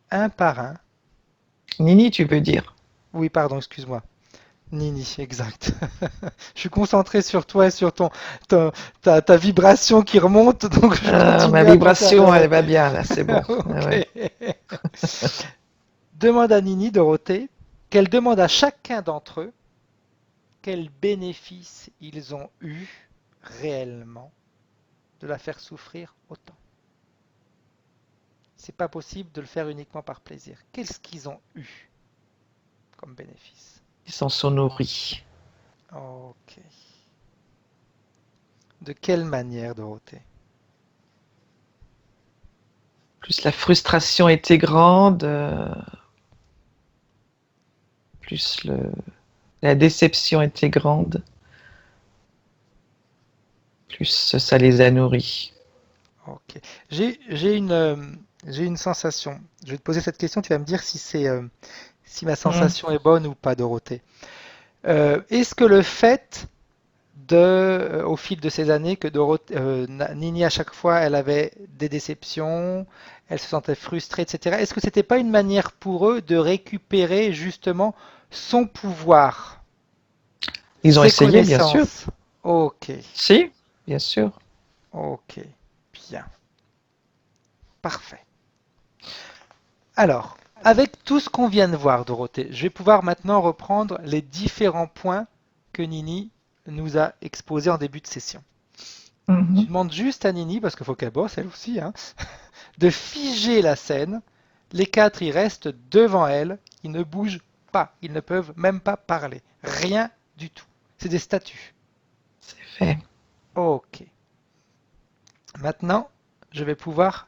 un par un. Nini, tu veux dire? Oui, pardon, excuse-moi. Nini, exact. Je suis concentré sur toi et sur ta vibration qui remonte, donc je Ma continue à penser à vibration, elle va Dorothée. bien, là, c'est bon. Ah ouais. Ok. Demande à Nini, Dorothée, qu'elle demande à chacun d'entre eux quels bénéfices ils ont eu réellement de la faire souffrir autant. C'est pas possible de le faire uniquement par plaisir. Qu'est-ce qu'ils ont eu comme bénéfice? Ils s'en sont nourris. Ok. De quelle manière, Dorothée? Plus la frustration était grande, plus la déception était grande, plus ça les a nourris. Ok. J'ai une sensation. Je vais te poser cette question, tu vas me dire si ma Mm. sensation est bonne ou pas, Dorothée. Est-ce que le fait au fil de ces années, que Nini, à chaque fois, elle avait des déceptions, elle se sentait frustrée, etc., est-ce que c'était pas une manière pour eux de récupérer justement son pouvoir, Ils ont ses essayé, bien sûr. connaissances? Ok, Si, bien sûr. ok, bien, parfait. Alors, avec tout ce qu'on vient de voir, Dorothée, je vais pouvoir maintenant reprendre les différents points que Nini nous a exposés en début de session. Je Mhm. demande juste à Nini, parce qu'il faut qu'elle bosse elle aussi, hein, de figer la scène. Les quatre, ils restent devant elle, ils ne bougent pas, ils ne peuvent même pas parler. Rien du tout. C'est des statues. C'est fait. Ok. Maintenant, je vais pouvoir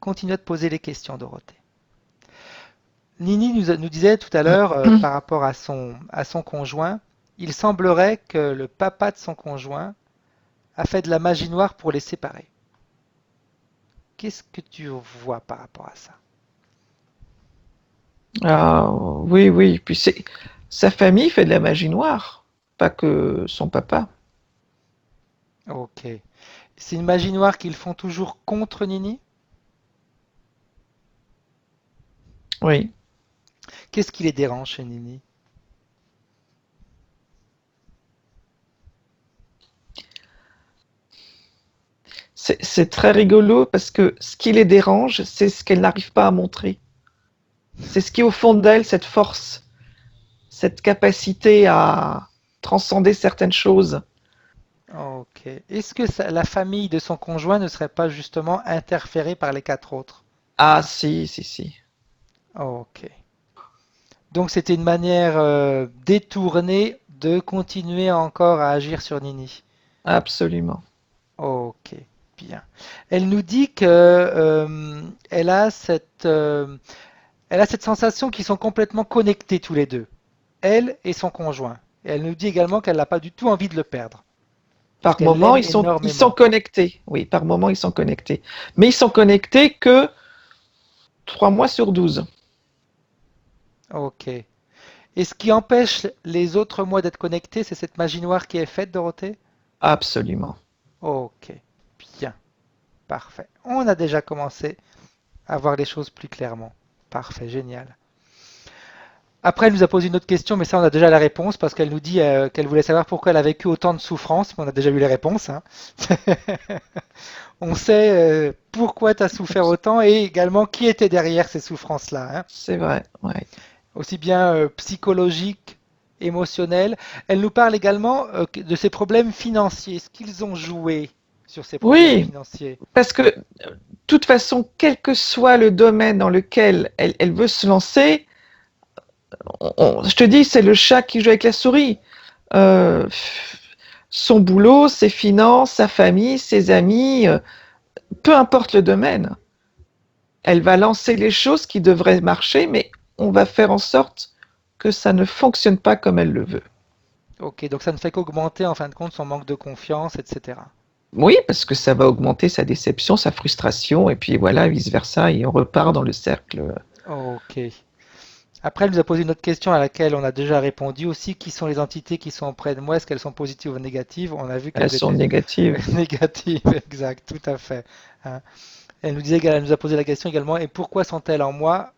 continuer à te poser les questions, Dorothée. Nini nous disait tout à l'heure, par rapport à son conjoint, il semblerait que le papa de son conjoint a fait de la magie noire pour les séparer. Qu'est-ce que tu vois par rapport à ça? Ah, oui, oui. Puis sa famille fait de la magie noire, pas que son papa. Ok. C'est une magie noire qu'ils font toujours contre Nini? Oui. Qu'est-ce qui les dérange chez Nini? C'est très rigolo parce que ce qui les dérange, c'est ce qu'elle n'arrive pas à montrer. C'est ce qui est au fond d'elle, cette force, cette capacité à transcender certaines choses. Ok. Est-ce que la famille de son conjoint ne serait pas justement interférée par les quatre autres? Ah, si, si, si. Ok. Donc c'était une manière détournée de continuer encore à agir sur Nini. Absolument. Ok, bien. Elle nous dit que elle a cette sensation qu'ils sont complètement connectés tous les deux, elle et son conjoint. Et elle nous dit également qu'elle n'a pas du tout envie de le perdre, parce Par qu'elle moment, l'aime ils sont énormément. connectés. Oui, par moment, ils sont connectés. Mais ils sont connectés que 3 mois sur 12. Ok. Et ce qui empêche les autres mois d'être connectés, c'est cette magie noire qui est faite, Dorothée? Absolument. Ok, bien. Parfait. On a déjà commencé à voir les choses plus clairement. Parfait, génial. Après, elle nous a posé une autre question, mais ça, on a déjà la réponse parce qu'elle nous dit qu'elle voulait savoir pourquoi elle a vécu autant de souffrances, mais on a déjà eu les réponses, hein. On sait pourquoi tu as souffert autant et également qui était derrière ces souffrances-là, hein. C'est vrai, ouais. Aussi bien psychologiques, émotionnelles. Elle nous parle également de ses problèmes financiers, ce qu'ils ont joué sur ces problèmes Oui, financiers. parce que, de toute façon, quel que soit le domaine dans lequel elle veut se lancer, je te dis, c'est le chat qui joue avec la souris. Euh, Son boulot, ses finances, sa famille, ses amis, peu importe le domaine. Elle va lancer les choses qui devraient marcher, mais on va faire en sorte que ça ne fonctionne pas comme elle le veut. Ok, donc ça ne fait qu'augmenter en fin de compte son manque de confiance, etc. Oui, parce que ça va augmenter sa déception, sa frustration, et puis voilà, vice-versa, et on repart dans le cercle. Ok. Après, elle nous a posé une autre question à laquelle on a déjà répondu aussi. Qui sont les entités qui sont auprès de moi? Est-ce qu'elles sont positives ou négatives? On a vu Elles qu'elles sont étaient négatives. négatives, exact, tout à fait, hein. Elle nous disait, elle nous a posé la question également, et pourquoi sont-elles en moi?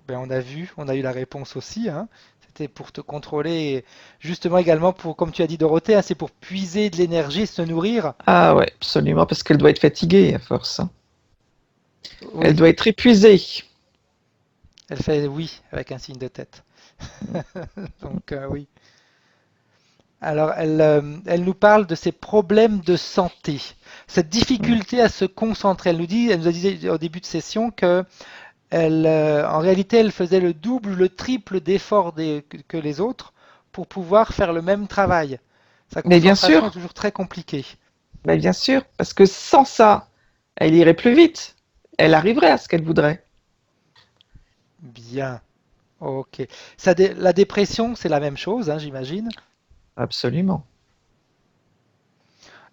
Ben, on a vu, on a eu la réponse aussi, hein. C'était pour te contrôler, et justement également pour, comme tu as dit Dorothée, hein, c'est pour puiser de l'énergie, se nourrir. Ah ouais, absolument, parce qu'elle doit être fatiguée à force, hein. Elle Oui, doit être épuisée. elle fait oui avec un signe de tête. Donc oui. Alors, elle nous parle de ses problèmes de santé, cette difficulté à se concentrer. Elle nous a dit au début de session que en réalité, elle faisait le double, le triple d'efforts que les autres pour pouvoir faire le même travail. Sa concentration est toujours très compliquée. Mais bien sûr, parce que sans ça, elle irait plus vite. Elle arriverait à ce qu'elle voudrait. Bien, ok. La dépression, c'est la même chose, hein, j'imagine. Absolument.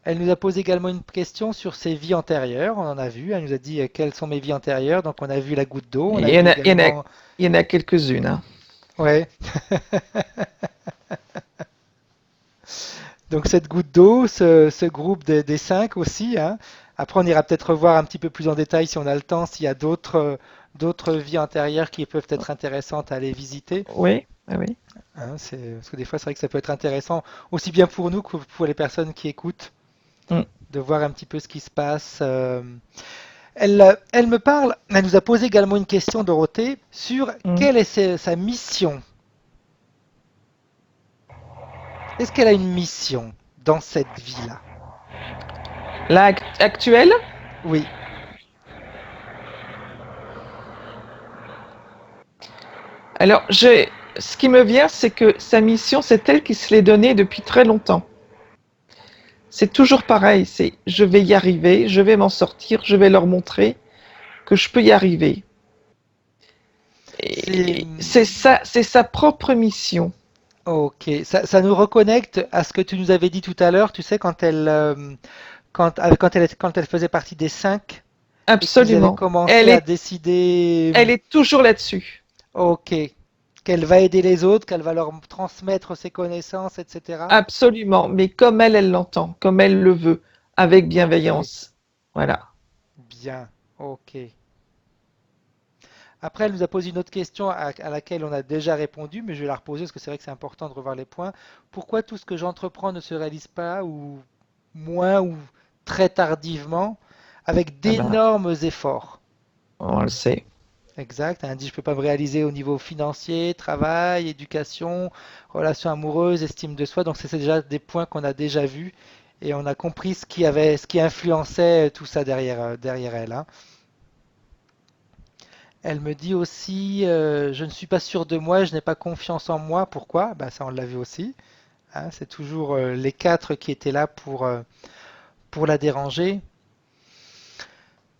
Elle nous a posé également une question sur ses vies antérieures. On en a vu. Elle nous a dit quelles sont mes vies antérieures. Donc on a vu la goutte d'eau. On Il a y en vu a, il y en a, également. il y en a quelques-unes, hein. Ouais. Donc cette goutte d'eau, ce groupe des cinq aussi, hein. Après, on ira peut-être revoir un petit peu plus en détail si on a le temps, s'il y a d'autres vies antérieures qui peuvent être intéressantes à aller visiter, Oui, oui, oui. hein. Parce que des fois, c'est vrai que ça peut être intéressant, aussi bien pour nous que pour les personnes qui écoutent, Mm, de voir un petit peu ce qui se passe. Elle me parle, elle nous a posé également une question, Dorothée, sur mm. quelle est sa mission. Est-ce qu'elle a une mission dans cette vie-là? Là, actuelle, Oui, alors ce qui me vient, c'est que sa mission, c'est elle qui se l'est donnée depuis très longtemps. C'est toujours pareil, c'est je vais y arriver, je vais m'en sortir, je vais leur montrer que je peux y arriver. c'est Et c'est sa propre mission. ok. Ça nous reconnecte à ce que tu nous avais dit tout à l'heure, tu sais, quand elle faisait partie des cinq et qu'ils avaient Absolument. commencé à décider, Elle est toujours là-dessus. ok, qu'elle va aider les autres, qu'elle va leur transmettre ses connaissances, etc. Absolument. Mais comme elle l'entend, comme elle le veut, avec Ok, bienveillance. Voilà. bien, ok. Après, elle nous a posé une autre question à laquelle on a déjà répondu, mais je vais la reposer parce que c'est vrai que c'est important de revoir les points. Pourquoi tout ce que j'entreprends ne se réalise pas, ou moins, ou très tardivement, avec Ah ben, d'énormes efforts? on le sait. Exact. Elle dit, je ne peux pas me réaliser au niveau financier, travail, éducation, relations amoureuses, estime de soi. Donc, c'est déjà des points qu'on a déjà vus et on a compris ce qui influençait tout ça derrière elle, hein. Elle me dit aussi, je ne suis pas sûr de moi, je n'ai pas confiance en moi. Pourquoi? Bah, ça, on l'a vu aussi, hein. C'est toujours les quatre qui étaient là pour la déranger.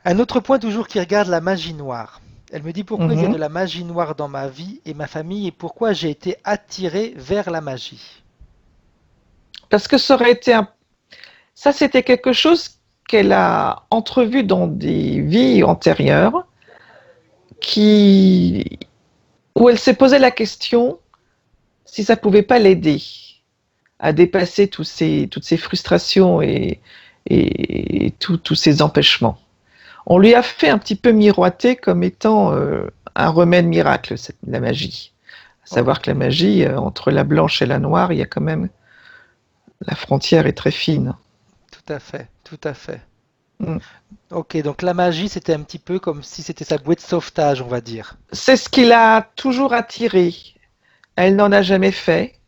Un autre point toujours qui regarde la magie noire. Elle me dit pourquoi il y a de Mhm. la magie noire dans ma vie et ma famille et pourquoi j'ai été attirée vers la magie. Parce que ça aurait été ça, c'était quelque chose qu'elle a entrevu dans des vies antérieures, qui, où elle s'est posé la question si ça pouvait pas l'aider à dépasser toutes ces frustrations et tous ces empêchements. On lui a fait un petit peu miroiter comme étant un remède miracle, la magie. À savoir que la Ok. magie, entre la blanche et la noire, il y a quand même... La frontière est très fine. Tout à fait, tout à fait. Mm. Ok, donc la magie, c'était un petit peu comme si c'était sa bouée de sauvetage, on va dire. C'est ce qui l'a toujours attirée. Elle n'en a jamais fait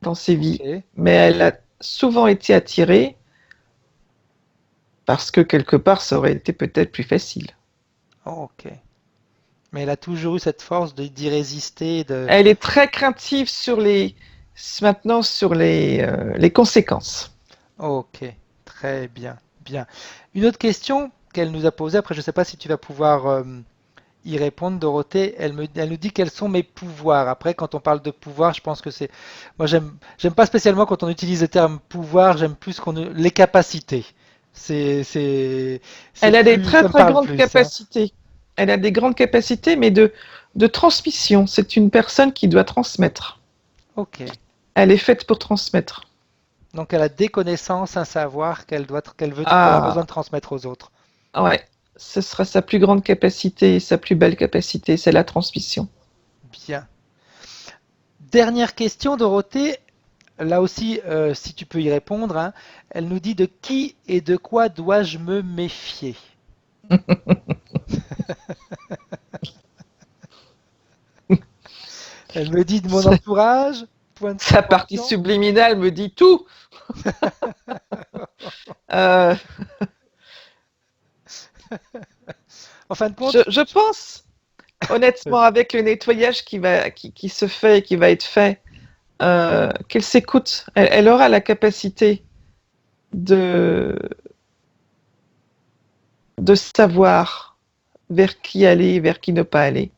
dans ses vies, Ok, mais elle a souvent été attirée parce que quelque part, ça aurait été peut-être plus facile. ok. Mais elle a toujours eu cette force d'y résister, de... Elle est très craintive maintenant sur les conséquences. Ok, très bien, bien. Une autre question qu'elle nous a posée, après je ne sais pas si tu vas pouvoir y répondre, Dorothée, elle nous dit quels sont mes pouvoirs. Après, quand on parle de pouvoir, je pense que c'est... Moi, j'aime pas spécialement quand on utilise le terme pouvoir, j'aime plus les capacités. C'est Elle a des plus, très ça me très parle grandes plus, hein. capacités. Elle a des grandes capacités, mais de transmission. C'est une personne qui doit transmettre. Ok. Elle est faite pour transmettre. Donc elle a des connaissances, un savoir qu'elle a besoin Ah, de transmettre aux autres. ouais. Ce sera sa plus grande capacité, sa plus belle capacité, c'est la transmission. Bien. Dernière question, Dorothée. Là aussi, si tu peux y répondre, hein, elle nous dit de qui et de quoi dois-je me méfier? Elle me dit de mon Sa, entourage, point de sa partie suspension. subliminale me dit tout. Euh, En fin de je, compte, je pense, honnêtement, avec le nettoyage qui se fait et qui va être fait, qu'elle s'écoute. Elle aura la capacité de, de savoir vers qui aller, vers qui ne pas aller.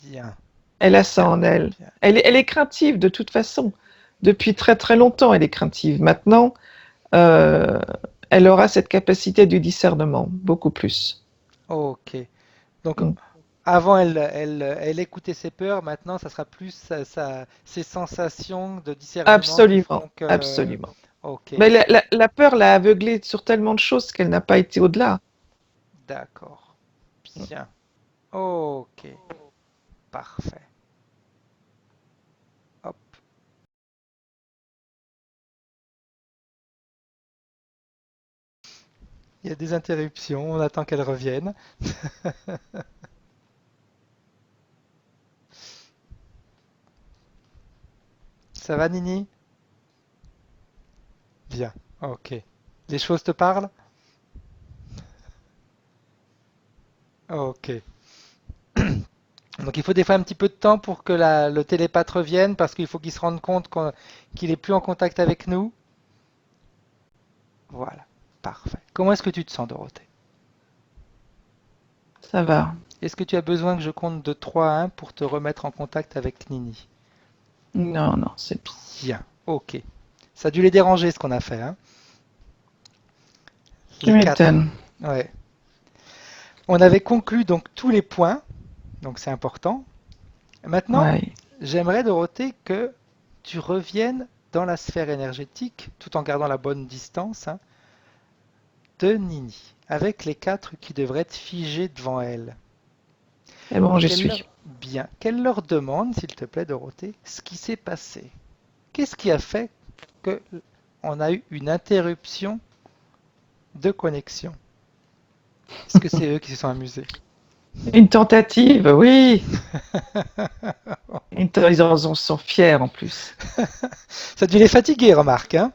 bien, Elle a ça bien, en elle. bien. Elle est craintive de toute façon. Depuis très très longtemps, elle est craintive. Maintenant, euh, elle aura cette capacité du discernement, beaucoup plus. Ok. Donc Mm. avant, elle écoutait ses peurs, maintenant, ça sera plus ses sensations de discernement qui Absolument, feront que... absolument. Ok, Mais la peur l'a aveuglée sur tellement de choses qu'elle n'a pas été au-delà. d'accord. Bien. Ok, parfait. Hop. Il y a des interruptions, on attend qu'elle revienne. Ça va, Nini? Bien. Ok. Les choses te parlent? Ok. Donc il faut des fois un petit peu de temps pour que le télépathe revienne parce qu'il faut qu'il se rende compte qu'il est plus en contact avec nous. Voilà. Parfait. Comment est-ce que tu te sens, Dorothée? Ça va. Est-ce que tu as besoin que je compte de 3 à 1 pour te remettre en contact avec Nini? Non, non, c'est bon. Bien. Ok. Ça a dû les déranger ce qu'on a fait, hein? Tu Les 4. m'étonnes. Ouais. On avait conclu donc tous les points, donc c'est important. Maintenant, Ouais. j'aimerais, Dorothée, que tu reviennes dans la sphère énergétique, tout en gardant la bonne distance, hein, de Nini, avec les 4 qui devraient être figés devant elle. C'est bon, Et j'y suis. qu'elle leur demande, s'il te plaît, Dorothée, ce qui s'est passé. Qu'est-ce qui a fait qu'on a eu une interruption de connexion? Est-ce que c'est eux qui se sont amusés? Une tentative, oui. Ils en sont fiers en plus. Ça a dû les fatiguer, remarque, hein?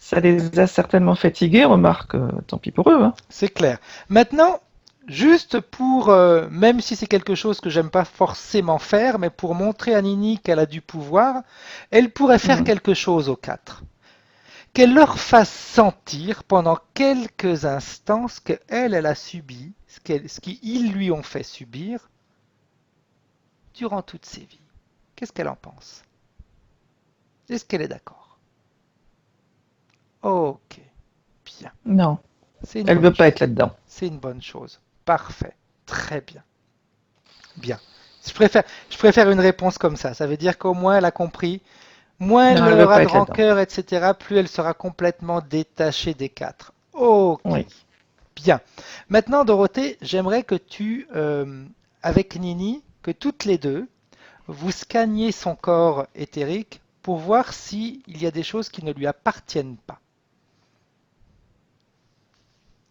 Ça les a certainement fatigués, remarque. Tant pis pour eux. Hein. C'est clair. Maintenant, juste pour, même si c'est quelque chose que j'aime pas forcément faire, mais pour montrer à Nini qu'elle a du pouvoir, elle pourrait faire Mm. quelque chose aux 4. Qu'elle leur fasse sentir pendant quelques instants ce qu'elle a subi, ce qu'ils lui ont fait subir durant toute ses vies. Qu'est-ce qu'elle en pense? Est-ce qu'elle est d'accord? Ok, bien. Non, C'est une elle bonne veut pas être chose. là-dedans. C'est une bonne chose. Parfait. Très bien. Bien. Je préfère une réponse comme ça. Ça veut dire qu'au moins elle a compris. Moins Non, elle elle veut aura pas de être là-dedans. rancœur, etc., plus elle sera complètement détachée des 4. Ok, Oui. bien. Maintenant, Dorothée, j'aimerais que avec Nini, que toutes les deux, vous scanniez son corps éthérique pour voir s'il y a des choses qui ne lui appartiennent pas.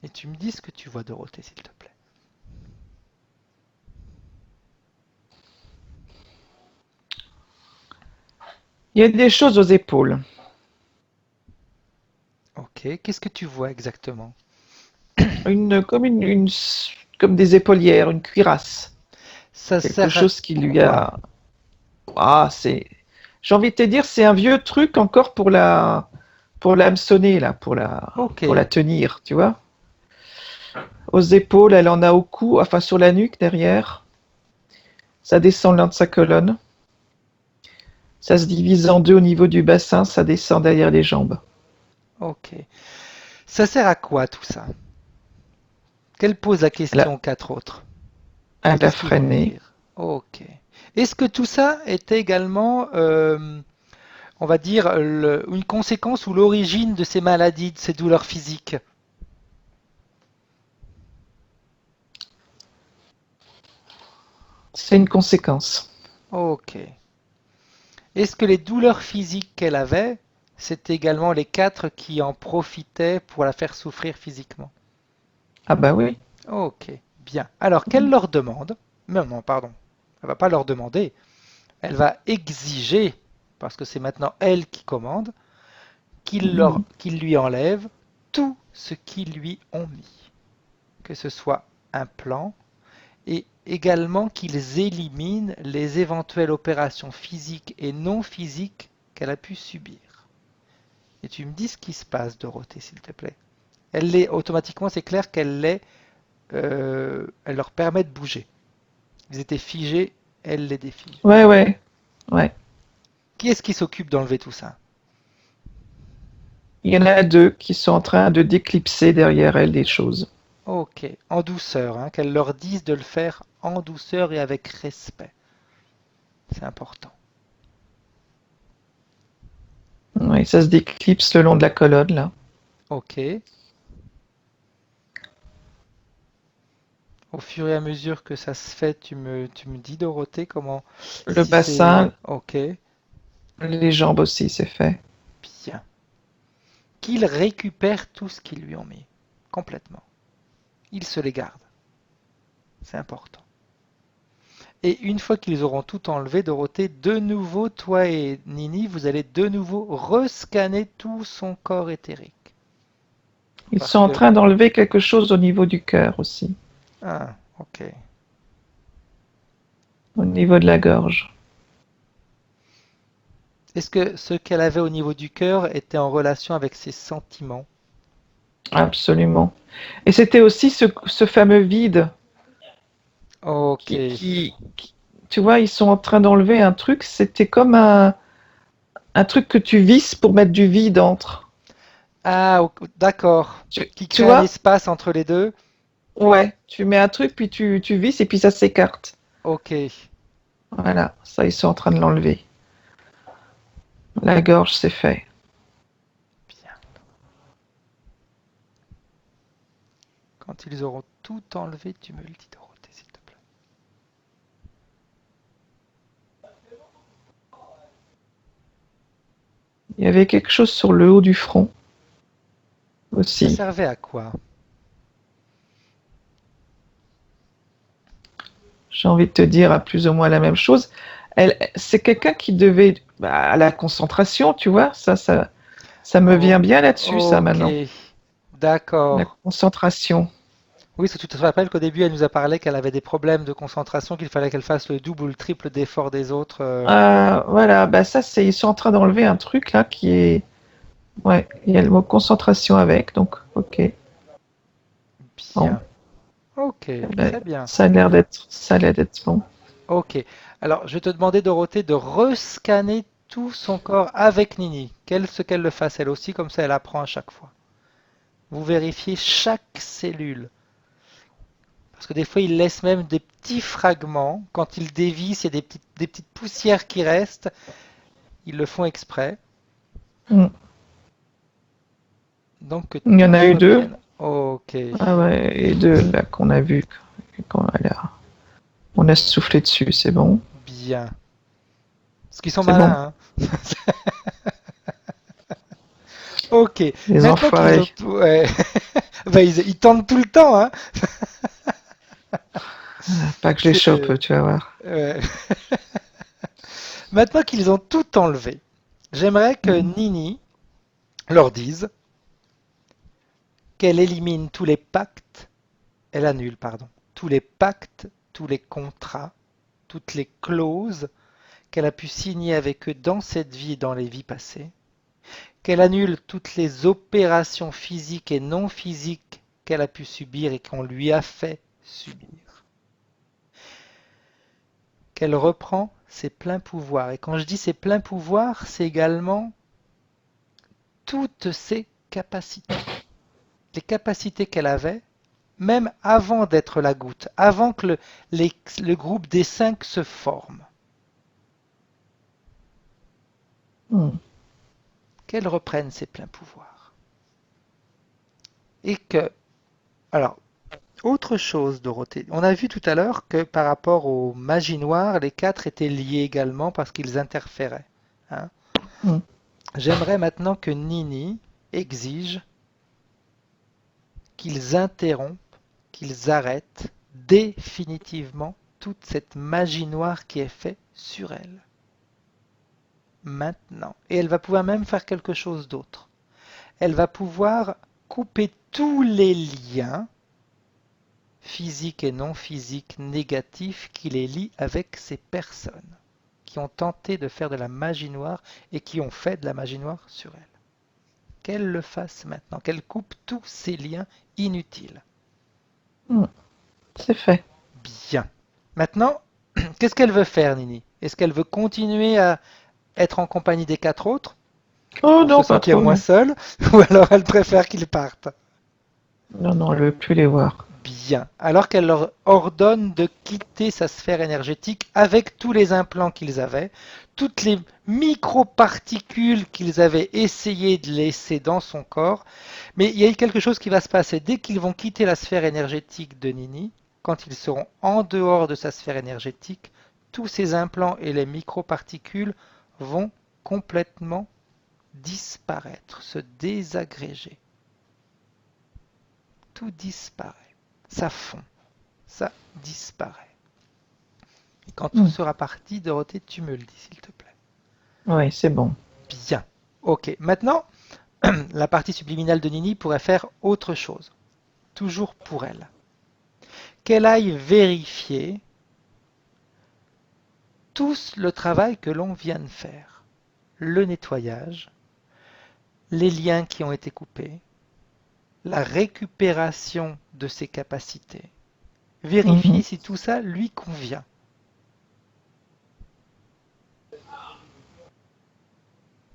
Et tu me dis ce que tu vois, Dorothée, s'il te plaît. Il y a des choses aux épaules. Ok, qu'est-ce que tu vois exactement? Comme des épaulières, une cuirasse. Ça Quelque sert à chose qui lui quoi? a. Ah, c'est. J'ai envie de te dire, c'est un vieux truc encore pour l'hameçonner, là, Ok, pour la tenir, tu vois. Aux épaules, elle en a au cou, enfin sur la nuque derrière. Ça descend le long de sa colonne. Ça se divise en deux au niveau du bassin, ça descend derrière les jambes. ok. Ça sert à quoi tout ça? Qu'elle pose la Elle a, question aux quatre autres. elle a Qu'est-ce qu'ils vont lui freiné. dire? Ok. Est-ce que tout ça est également, on va dire, une conséquence ou l'origine de ces maladies, de ces douleurs physiques? C'est une conséquence. Ok. Est-ce que les douleurs physiques qu'elle avait, c'est également les quatre qui en profitaient pour la faire souffrir physiquement? Ah bah oui. Ok, bien. Alors qu'elle leur demande, non, non, pardon, elle va pas leur demander, elle va exiger, parce que c'est maintenant elle qui commande, Mhm. qu'ils lui enlèvent tout ce qu'ils lui ont mis, que ce soit un plan, et également qu'ils éliminent les éventuelles opérations physiques et non physiques qu'elle a pu subir. Et tu me dis ce qui se passe, Dorothée, s'il te plaît. Elle les, automatiquement, c'est clair elle leur permet de bouger. Ils étaient figés, elle les défige. Ouais, ouais, ouais. Qui est-ce qui s'occupe d'enlever tout ça? Il y en a deux qui sont en train de d'éclipser derrière elle des choses. Ok, en douceur, hein, qu'elle leur dise de le faire en douceur et avec respect. C'est important. Oui, ça se déclipse le long de la colonne, là. Ok. Au fur et à mesure que ça se fait, tu me dis, Dorothée, comment, Le si c'est bassin, ok, les jambes aussi, c'est fait. bien. Qu'ils récupèrent tout ce qu'ils lui ont mis. Complètement. Ils se les gardent. C'est important. Et une fois qu'ils auront tout enlevé, Dorothée, de nouveau, toi et Nini, vous allez de nouveau rescanner tout son corps éthérique. Ils sont Parce en que... train d'enlever quelque chose au niveau du cœur aussi, Ah, ok. au niveau de la gorge. Est-ce que ce qu'elle avait au niveau du cœur était en relation avec ses sentiments? Absolument. Et c'était aussi ce fameux vide Ok. tu vois, ils sont en train d'enlever un truc, c'était comme un truc que tu visses pour mettre du vide entre. Ah, d'accord. Qui Tu crée un vois? espace entre les deux? Ouais, tu mets un truc, puis tu visses, et puis ça s'écarte. Ok. Voilà, ça, ils sont en train de l'enlever. La gorge, c'est fait. Bien. Quand ils auront tout enlevé, tu me le dis, Dorothée, s'il te plaît. Il y avait quelque chose sur le haut du front Ça aussi. servait à quoi? J'ai envie de te dire à plus ou moins la même chose. C'est quelqu'un qui devait, bah, à la concentration, tu vois, ça me vient Oh, bien là-dessus, ça ok. maintenant. La D'accord. concentration. Oui, parce que tu te rappelles qu'au début, elle nous a parlé qu'elle avait des problèmes de concentration, qu'il fallait qu'elle fasse le double ou le triple d'effort des autres. Voilà, bah ça, ils sont en train d'enlever un truc là qui est, ouais, il y a le mot concentration avec, donc ok. Bon, Bien. Ok, ben, très bien. ça a l'air d'être bon. Ok. Alors, je vais te demander, Dorothée, de rescanner tout son corps avec Nini. Ce qu'elle le fasse elle aussi, comme ça elle apprend à chaque fois. Vous vérifiez chaque cellule. Parce que des fois, ils laissent même des petits fragments. Quand ils dévissent, il y a des petites poussières qui restent. Ils le font exprès. Mm. Donc que Il y en tout a eu deux. revienne. Ok. Ah ouais, et deux là qu'on a vu quand on a soufflé dessus, c'est bon. Bien. Parce qu'ils sont C'est bon. malins, hein. Ok. Les Maintenant qu'ils ont enfoirés. tout. Ouais. Bah, ils tentent tout le temps, hein. Pas que je les chope, C'est- tu vas voir. ouais. Maintenant qu'ils ont tout enlevé, j'aimerais que Mhm. Nini leur dise qu'elle élimine tous les pactes, elle annule, pardon, tous les pactes, tous les contrats, toutes les clauses qu'elle a pu signer avec eux dans cette vie et dans les vies passées, qu'elle annule toutes les opérations physiques et non physiques qu'elle a pu subir et qu'on lui a fait subir, qu'elle reprend ses pleins pouvoirs. Et quand je dis ses pleins pouvoirs, c'est également toutes ses capacités. Les capacités qu'elle avait, même avant d'être la goutte, avant que le groupe des cinq se forme, Mhm. qu'elle reprenne ses pleins pouvoirs. Et que, alors, autre chose, Dorothée, on a vu tout à l'heure que par rapport aux magies noires, les quatre étaient liés également parce qu'ils interféraient, hein. Mhm. J'aimerais maintenant que Nini exige qu'ils interrompent, qu'ils arrêtent définitivement toute cette magie noire qui est faite sur elle. Maintenant. Et elle va pouvoir même faire quelque chose d'autre. Elle va pouvoir couper tous les liens physiques et non physiques négatifs qui les lient avec ces personnes qui ont tenté de faire de la magie noire et qui ont fait de la magie noire sur elle. Qu'elle le fasse maintenant, qu'elle coupe tous ces liens inutiles. Mhm. C'est fait. Bien. Maintenant, qu'est-ce qu'elle veut faire, Nini? Est-ce qu'elle veut continuer à être en compagnie des quatre autres Oh pour se non, pas sentir trop, moins non. seule, ou alors elle préfère qu'ils partent? Non, non, elle veut plus les voir. Bien. Alors qu'elle leur ordonne de quitter sa sphère énergétique avec tous les implants qu'ils avaient, toutes les microparticules qu'ils avaient essayé de laisser dans son corps. Mais il y a quelque chose qui va se passer. Dès qu'ils vont quitter la sphère énergétique de Nini, quand ils seront en dehors de sa sphère énergétique, tous ces implants et les microparticules vont complètement disparaître, se désagréger. Tout disparaît. Ça fond. Ça disparaît. Et quand tout Mhm. sera parti, Dorothée, tu me le dis, s'il te plaît. Oui, c'est bon. Bien. Ok. Maintenant, la partie subliminale de Nini pourrait faire autre chose. Toujours pour elle. Qu'elle aille vérifier tout le travail que l'on vient de faire. Le nettoyage, les liens qui ont été coupés, la récupération de ses capacités. Vérifier Mhm. si tout ça lui convient.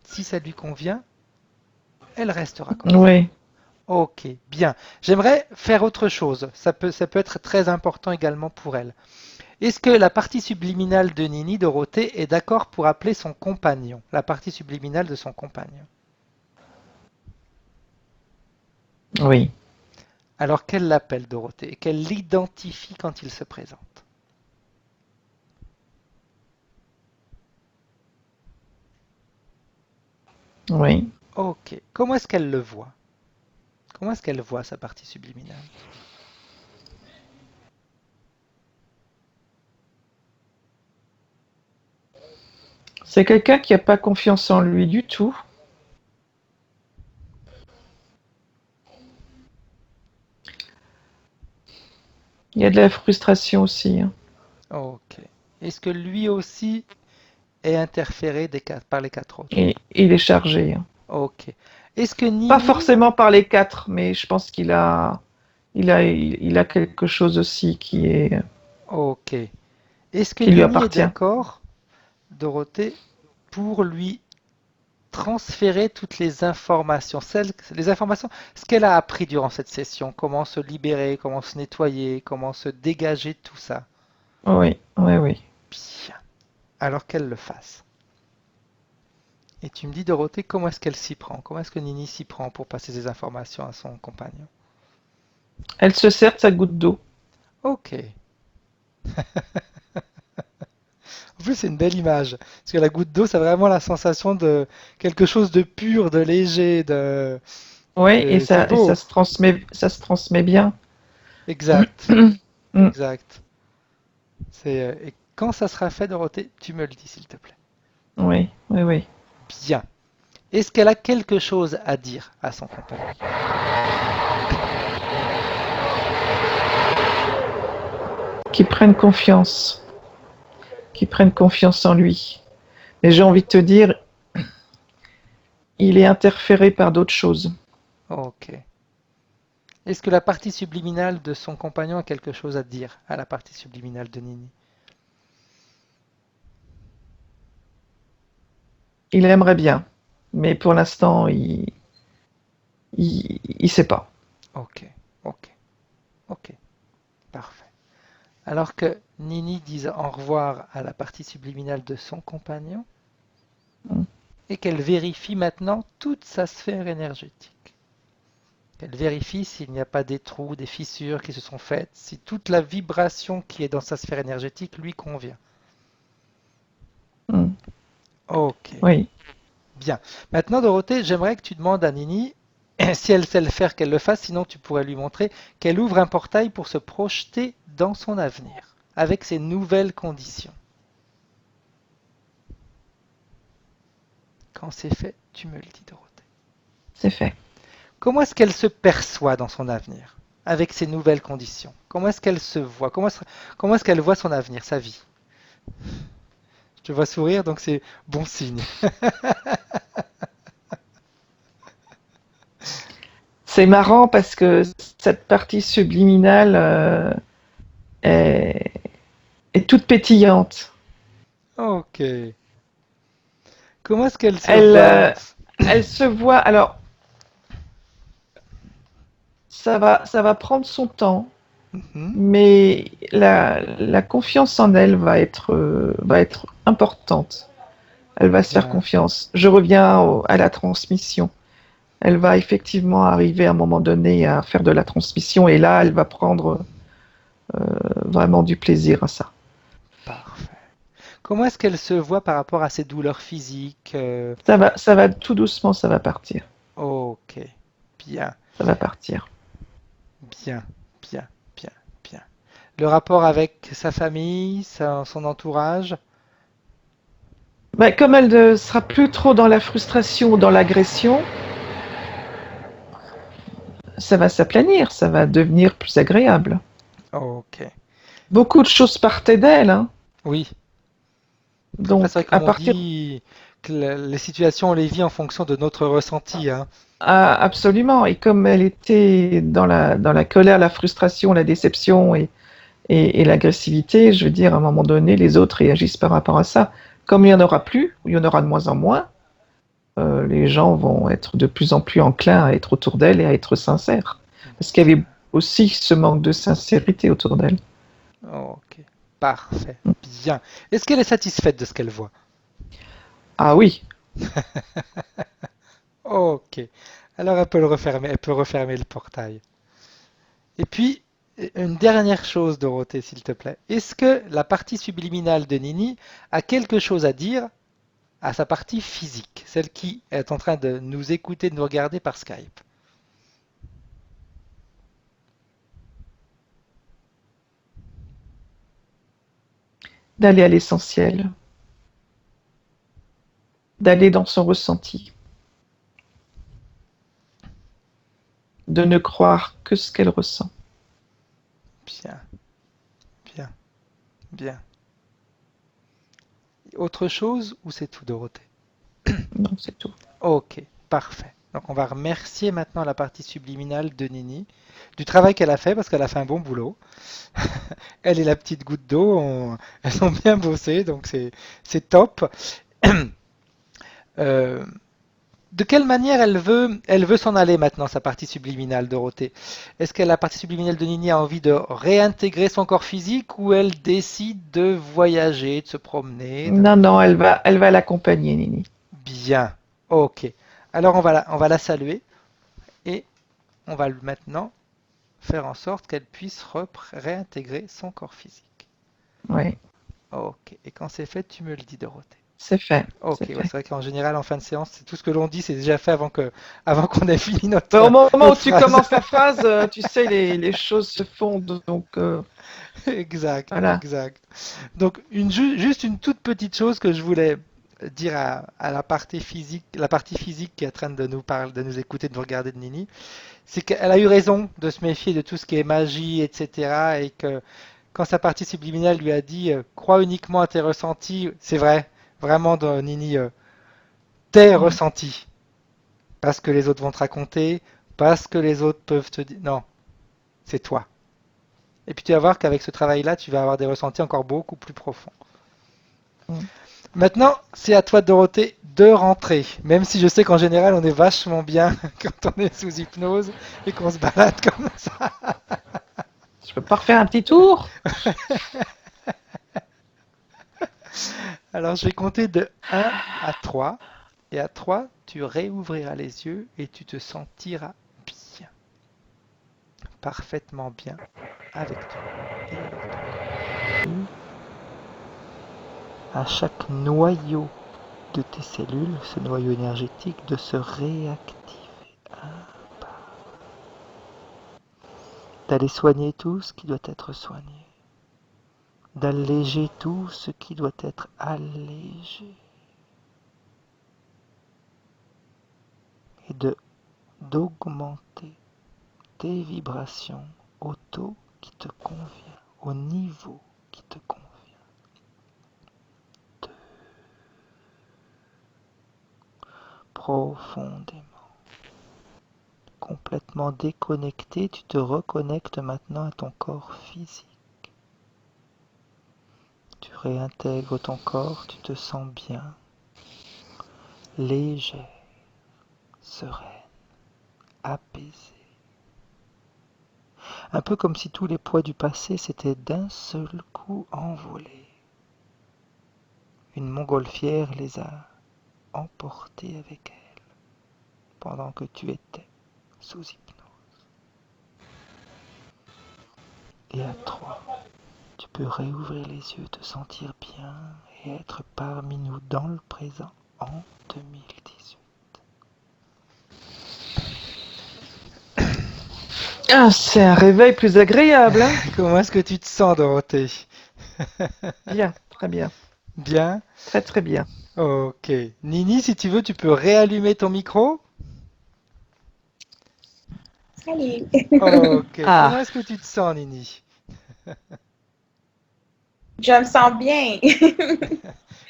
Si ça lui convient, elle restera comme ça. Oui. Ok, bien. J'aimerais faire autre chose. Ça peut être très important également pour elle. Est-ce que la partie subliminale de Nini, Dorothée, est d'accord pour appeler son compagnon? La partie subliminale de son compagnon. Oui. Alors qu'elle l'appelle Dorothée et qu'elle l'identifie quand il se présente. Oui. Ok. Comment est-ce qu'elle le voit? Comment est-ce qu'elle voit sa partie subliminale? C'est quelqu'un qui n'a pas confiance en lui du tout. Il y a de la frustration aussi, hein. Ok. Est-ce que lui aussi est interféré par les quatre autres? Et il est chargé, hein. Ok. Est-ce que Pas Nini... forcément par les quatre, mais je pense il a quelque chose aussi Ok. Est-ce que qui lui Nini est appartient. d'accord, Dorothée, pour lui transférer toutes les informations, les informations, ce qu'elle a appris durant cette session, comment se libérer, comment se nettoyer, comment se dégager de tout ça? Oui, oui, oui. Bien. Alors qu'elle le fasse. Et tu me dis, Dorothée, comment est-ce qu'elle s'y prend? Comment est-ce que Nini s'y prend pour passer ces informations à son compagnon? Elle se sert de sa goutte d'eau. Ok. En plus, c'est une belle image. Parce que la goutte d'eau, c'est vraiment la sensation de quelque chose de pur, de léger, de... Oui, C'est et beau. ça se transmet bien. Exact. Mm. Exact. Et quand ça sera fait, Dorothée, tu me le dis, s'il te plaît. Oui, oui, oui. Bien. Est-ce qu'elle a quelque chose à dire à son compagnon? Qui prennent confiance en lui. Mais j'ai envie de te dire, il est interféré par d'autres choses. Ok. Est-ce que la partie subliminale de son compagnon a quelque chose à dire à la partie subliminale de Nini? Il aimerait bien, mais pour l'instant, il sait pas. Ok, ok, ok, parfait. Alors que Nini dise au revoir à la partie subliminale de son compagnon Mm. et qu'elle vérifie maintenant toute sa sphère énergétique. Qu'elle vérifie s'il n'y a pas des trous, des fissures qui se sont faites, si toute la vibration qui est dans sa sphère énergétique lui convient. Mm. Ok, Oui, bien. Maintenant, Dorothée, j'aimerais que tu demandes à Nini si elle sait le faire, qu'elle le fasse, sinon tu pourrais lui montrer qu'elle ouvre un portail pour se projeter dans son avenir, avec ses nouvelles conditions. Quand c'est fait, tu me le dis, Dorothée. c'est fait. Comment est-ce qu'elle se perçoit dans son avenir, avec ses nouvelles conditions? Comment est-ce qu'elle se voit? Comment est-ce qu'elle voit son avenir, sa vie? Je te vois sourire, donc c'est bon signe. C'est marrant parce que cette partie subliminale est, est toute pétillante. Ok. Comment est-ce qu'elle se Elle, voit? euh, elle se voit. Alors, ça va prendre son temps, Mhm. mais la confiance en elle va être importante. Elle va se faire Bien. confiance. Je reviens à la transmission. Elle va effectivement arriver à un moment donné à faire de la transmission et là, elle va prendre vraiment du plaisir à ça. Parfait. Comment est-ce qu'elle se voit par rapport à ses douleurs physiques? Ça va tout doucement, ça va partir. Ok. Bien, Ça va partir. bien, bien, bien, bien. Le rapport avec sa famille, son entourage? Ben, comme elle ne sera plus trop dans la frustration ou dans l'agression, ça va s'aplanir, ça va devenir plus agréable. Ok. Beaucoup de choses partaient d'elle, hein. Oui. Après, c'est vrai, Donc, à comme on partir, dit, que les situations, on les vit en fonction de notre ressenti, hein. absolument. Et comme elle était dans la colère, la frustration, la déception et l'agressivité, je veux dire, à un moment donné, les autres réagissent par rapport à ça. Comme il n'y en aura plus, ou il y en aura de moins en moins, les gens vont être de plus en plus enclins à être autour d'elle et à être sincères. Parce qu'il y avait Bien. aussi ce manque de sincérité autour d'elle. Ok. Parfait. Bien. Est-ce qu'elle est satisfaite de ce qu'elle voit? Ah oui, Ok. Alors elle peut refermer le portail. Et puis, une dernière chose, Dorothée, s'il te plaît. Est-ce que la partie subliminale de Nini a quelque chose à dire à sa partie physique, celle qui est en train de nous écouter, de nous regarder par Skype? d'aller à l'essentiel, d'aller dans son ressenti, de ne croire que ce qu'elle ressent. Bien, bien, bien. Autre chose ou c'est tout, Dorothée? Non, c'est tout. Ok, parfait. Donc on va remercier maintenant la partie subliminale de Nini du travail qu'elle a fait parce qu'elle a fait un bon boulot. Elle et la petite goutte d'eau, elles ont bien bossé, donc c'est top. Euh, de quelle manière elle veut s'en aller maintenant, sa partie subliminale, Dorothée? Est-ce que la partie subliminale de Nini a envie de réintégrer son corps physique ou elle décide de voyager, de se promener, de... Non, non, elle va l'accompagner, Nini. Bien. Ok. Alors on va la saluer et on va maintenant faire en sorte qu'elle puisse réintégrer son corps physique. Oui, Ok. Et quand c'est fait, tu me le dis, Dorothée. c'est fait, Ok, c'est ouais, fait. c'est vrai qu'en général, en fin de séance, tout ce que l'on dit, c'est déjà fait avant qu'on ait fini Au moment où notre tu phrase. commences la phrase, tu sais, les choses se font, donc Exact, voilà. exact. Donc, juste une toute petite chose que je voulais dire à la partie physique qui est en train de nous parler, de nous écouter, de nous regarder de Nini, c'est qu'elle a eu raison de se méfier de tout ce qui est magie, etc. Et que quand sa partie subliminale lui a dit crois uniquement à tes ressentis, c'est vrai, vraiment, Nini, tes Mm. ressentis. Parce que les autres vont te raconter, parce que les autres peuvent te dire. Non, c'est toi. Et puis tu vas voir qu'avec ce travail-là, tu vas avoir des ressentis encore beaucoup plus profonds. Mm. Maintenant, c'est à toi, Dorothée, de rentrer. Même si je sais qu'en général, on est vachement bien quand on est sous hypnose et qu'on se balade comme ça. Je peux pas refaire un petit tour? Alors, je vais compter de 1 à 3. Et à 3, tu réouvriras les yeux et tu te sentiras bien, parfaitement bien avec toi et avec ton corps. À chaque noyau de tes cellules, ce noyau énergétique, de se réactiver, d'aller soigner tout ce qui doit être soigné, d'alléger tout ce qui doit être allégé, et d'augmenter tes vibrations au taux qui te convient, au niveau qui te convient. Profondément. Complètement déconnecté, tu te reconnectes maintenant à ton corps physique. Tu réintègres ton corps, tu te sens bien, légère, sereine, apaisée. Un peu comme si tous les poids du passé s'étaient d'un seul coup envolés. Une montgolfière les a emportés avec elle pendant que tu étais sous hypnose. Et à 3, tu peux réouvrir les yeux, te sentir bien et être parmi nous dans le présent en 2018. Ah, c'est un réveil plus agréable, hein? Comment est-ce que tu te sens, Dorothée? Bien, très bien, Bien? très très bien. Ok. Nini, si tu veux, tu peux réallumer ton micro? Salut! Ok. Comment Ah, est-ce que tu te sens, Nini? Je me sens bien.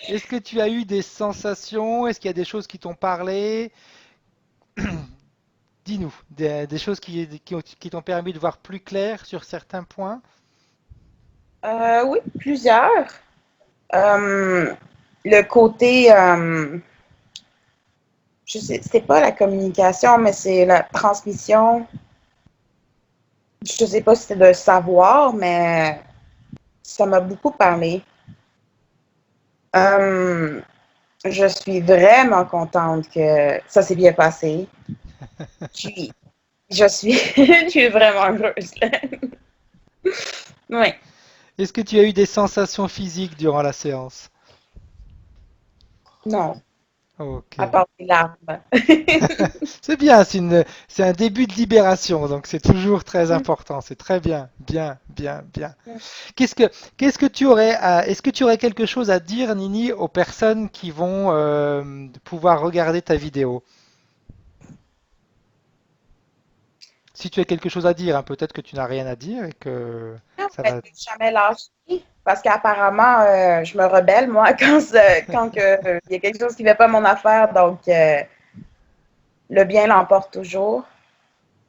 Est-ce que tu as eu des sensations? Est-ce qu'il y a des choses qui t'ont parlé? Dis-nous, des choses qui t'ont permis de voir plus clair sur certains points? Oui, plusieurs. Euh, le côté, je sais, c'est pas la communication, mais c'est la transmission. Je sais pas si c'est de savoir, mais ça m'a beaucoup parlé. Euh, je suis vraiment contente que ça s'est bien passé. Je suis, je suis, je suis vraiment heureuse, là. Oui. Est-ce que tu as eu des sensations physiques durant la séance? Non, Ok. à part des larmes. C'est bien, c'est un début de libération, donc c'est toujours très important. C'est très bien, bien, bien, bien. Qu'est-ce que, qu'est-ce que tu aurais est-ce que tu aurais quelque chose à dire, Nini, aux personnes qui vont pouvoir regarder ta vidéo? Si tu as quelque chose à dire, hein, peut-être que tu n'as rien à dire et que Non, ça mais va. je suis jamais lâchée parce qu'apparemment, je me rebelle, moi, quand il y a quelque chose qui ne fait pas mon affaire. Donc, le bien l'emporte toujours.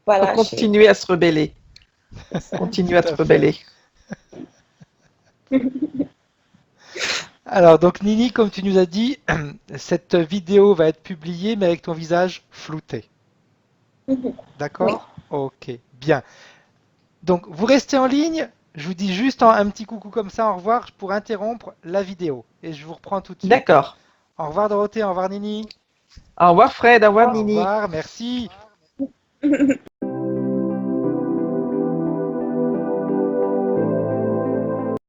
Pas faut lâcher. continuer à se rebeller. C'est ça. Continue à Tout te à fait. rebeller. Alors, donc Nini, comme tu nous as dit, cette vidéo va être publiée, mais avec ton visage flouté. Oui. D'accord? Ok, bien. Donc, vous restez en ligne. Je vous dis juste un petit coucou comme ça, au revoir, pour interrompre la vidéo. Et je vous reprends tout de suite. D'accord. Au revoir Dorothée, au revoir Nini. Au revoir Fred, au revoir Au Nini. revoir, merci.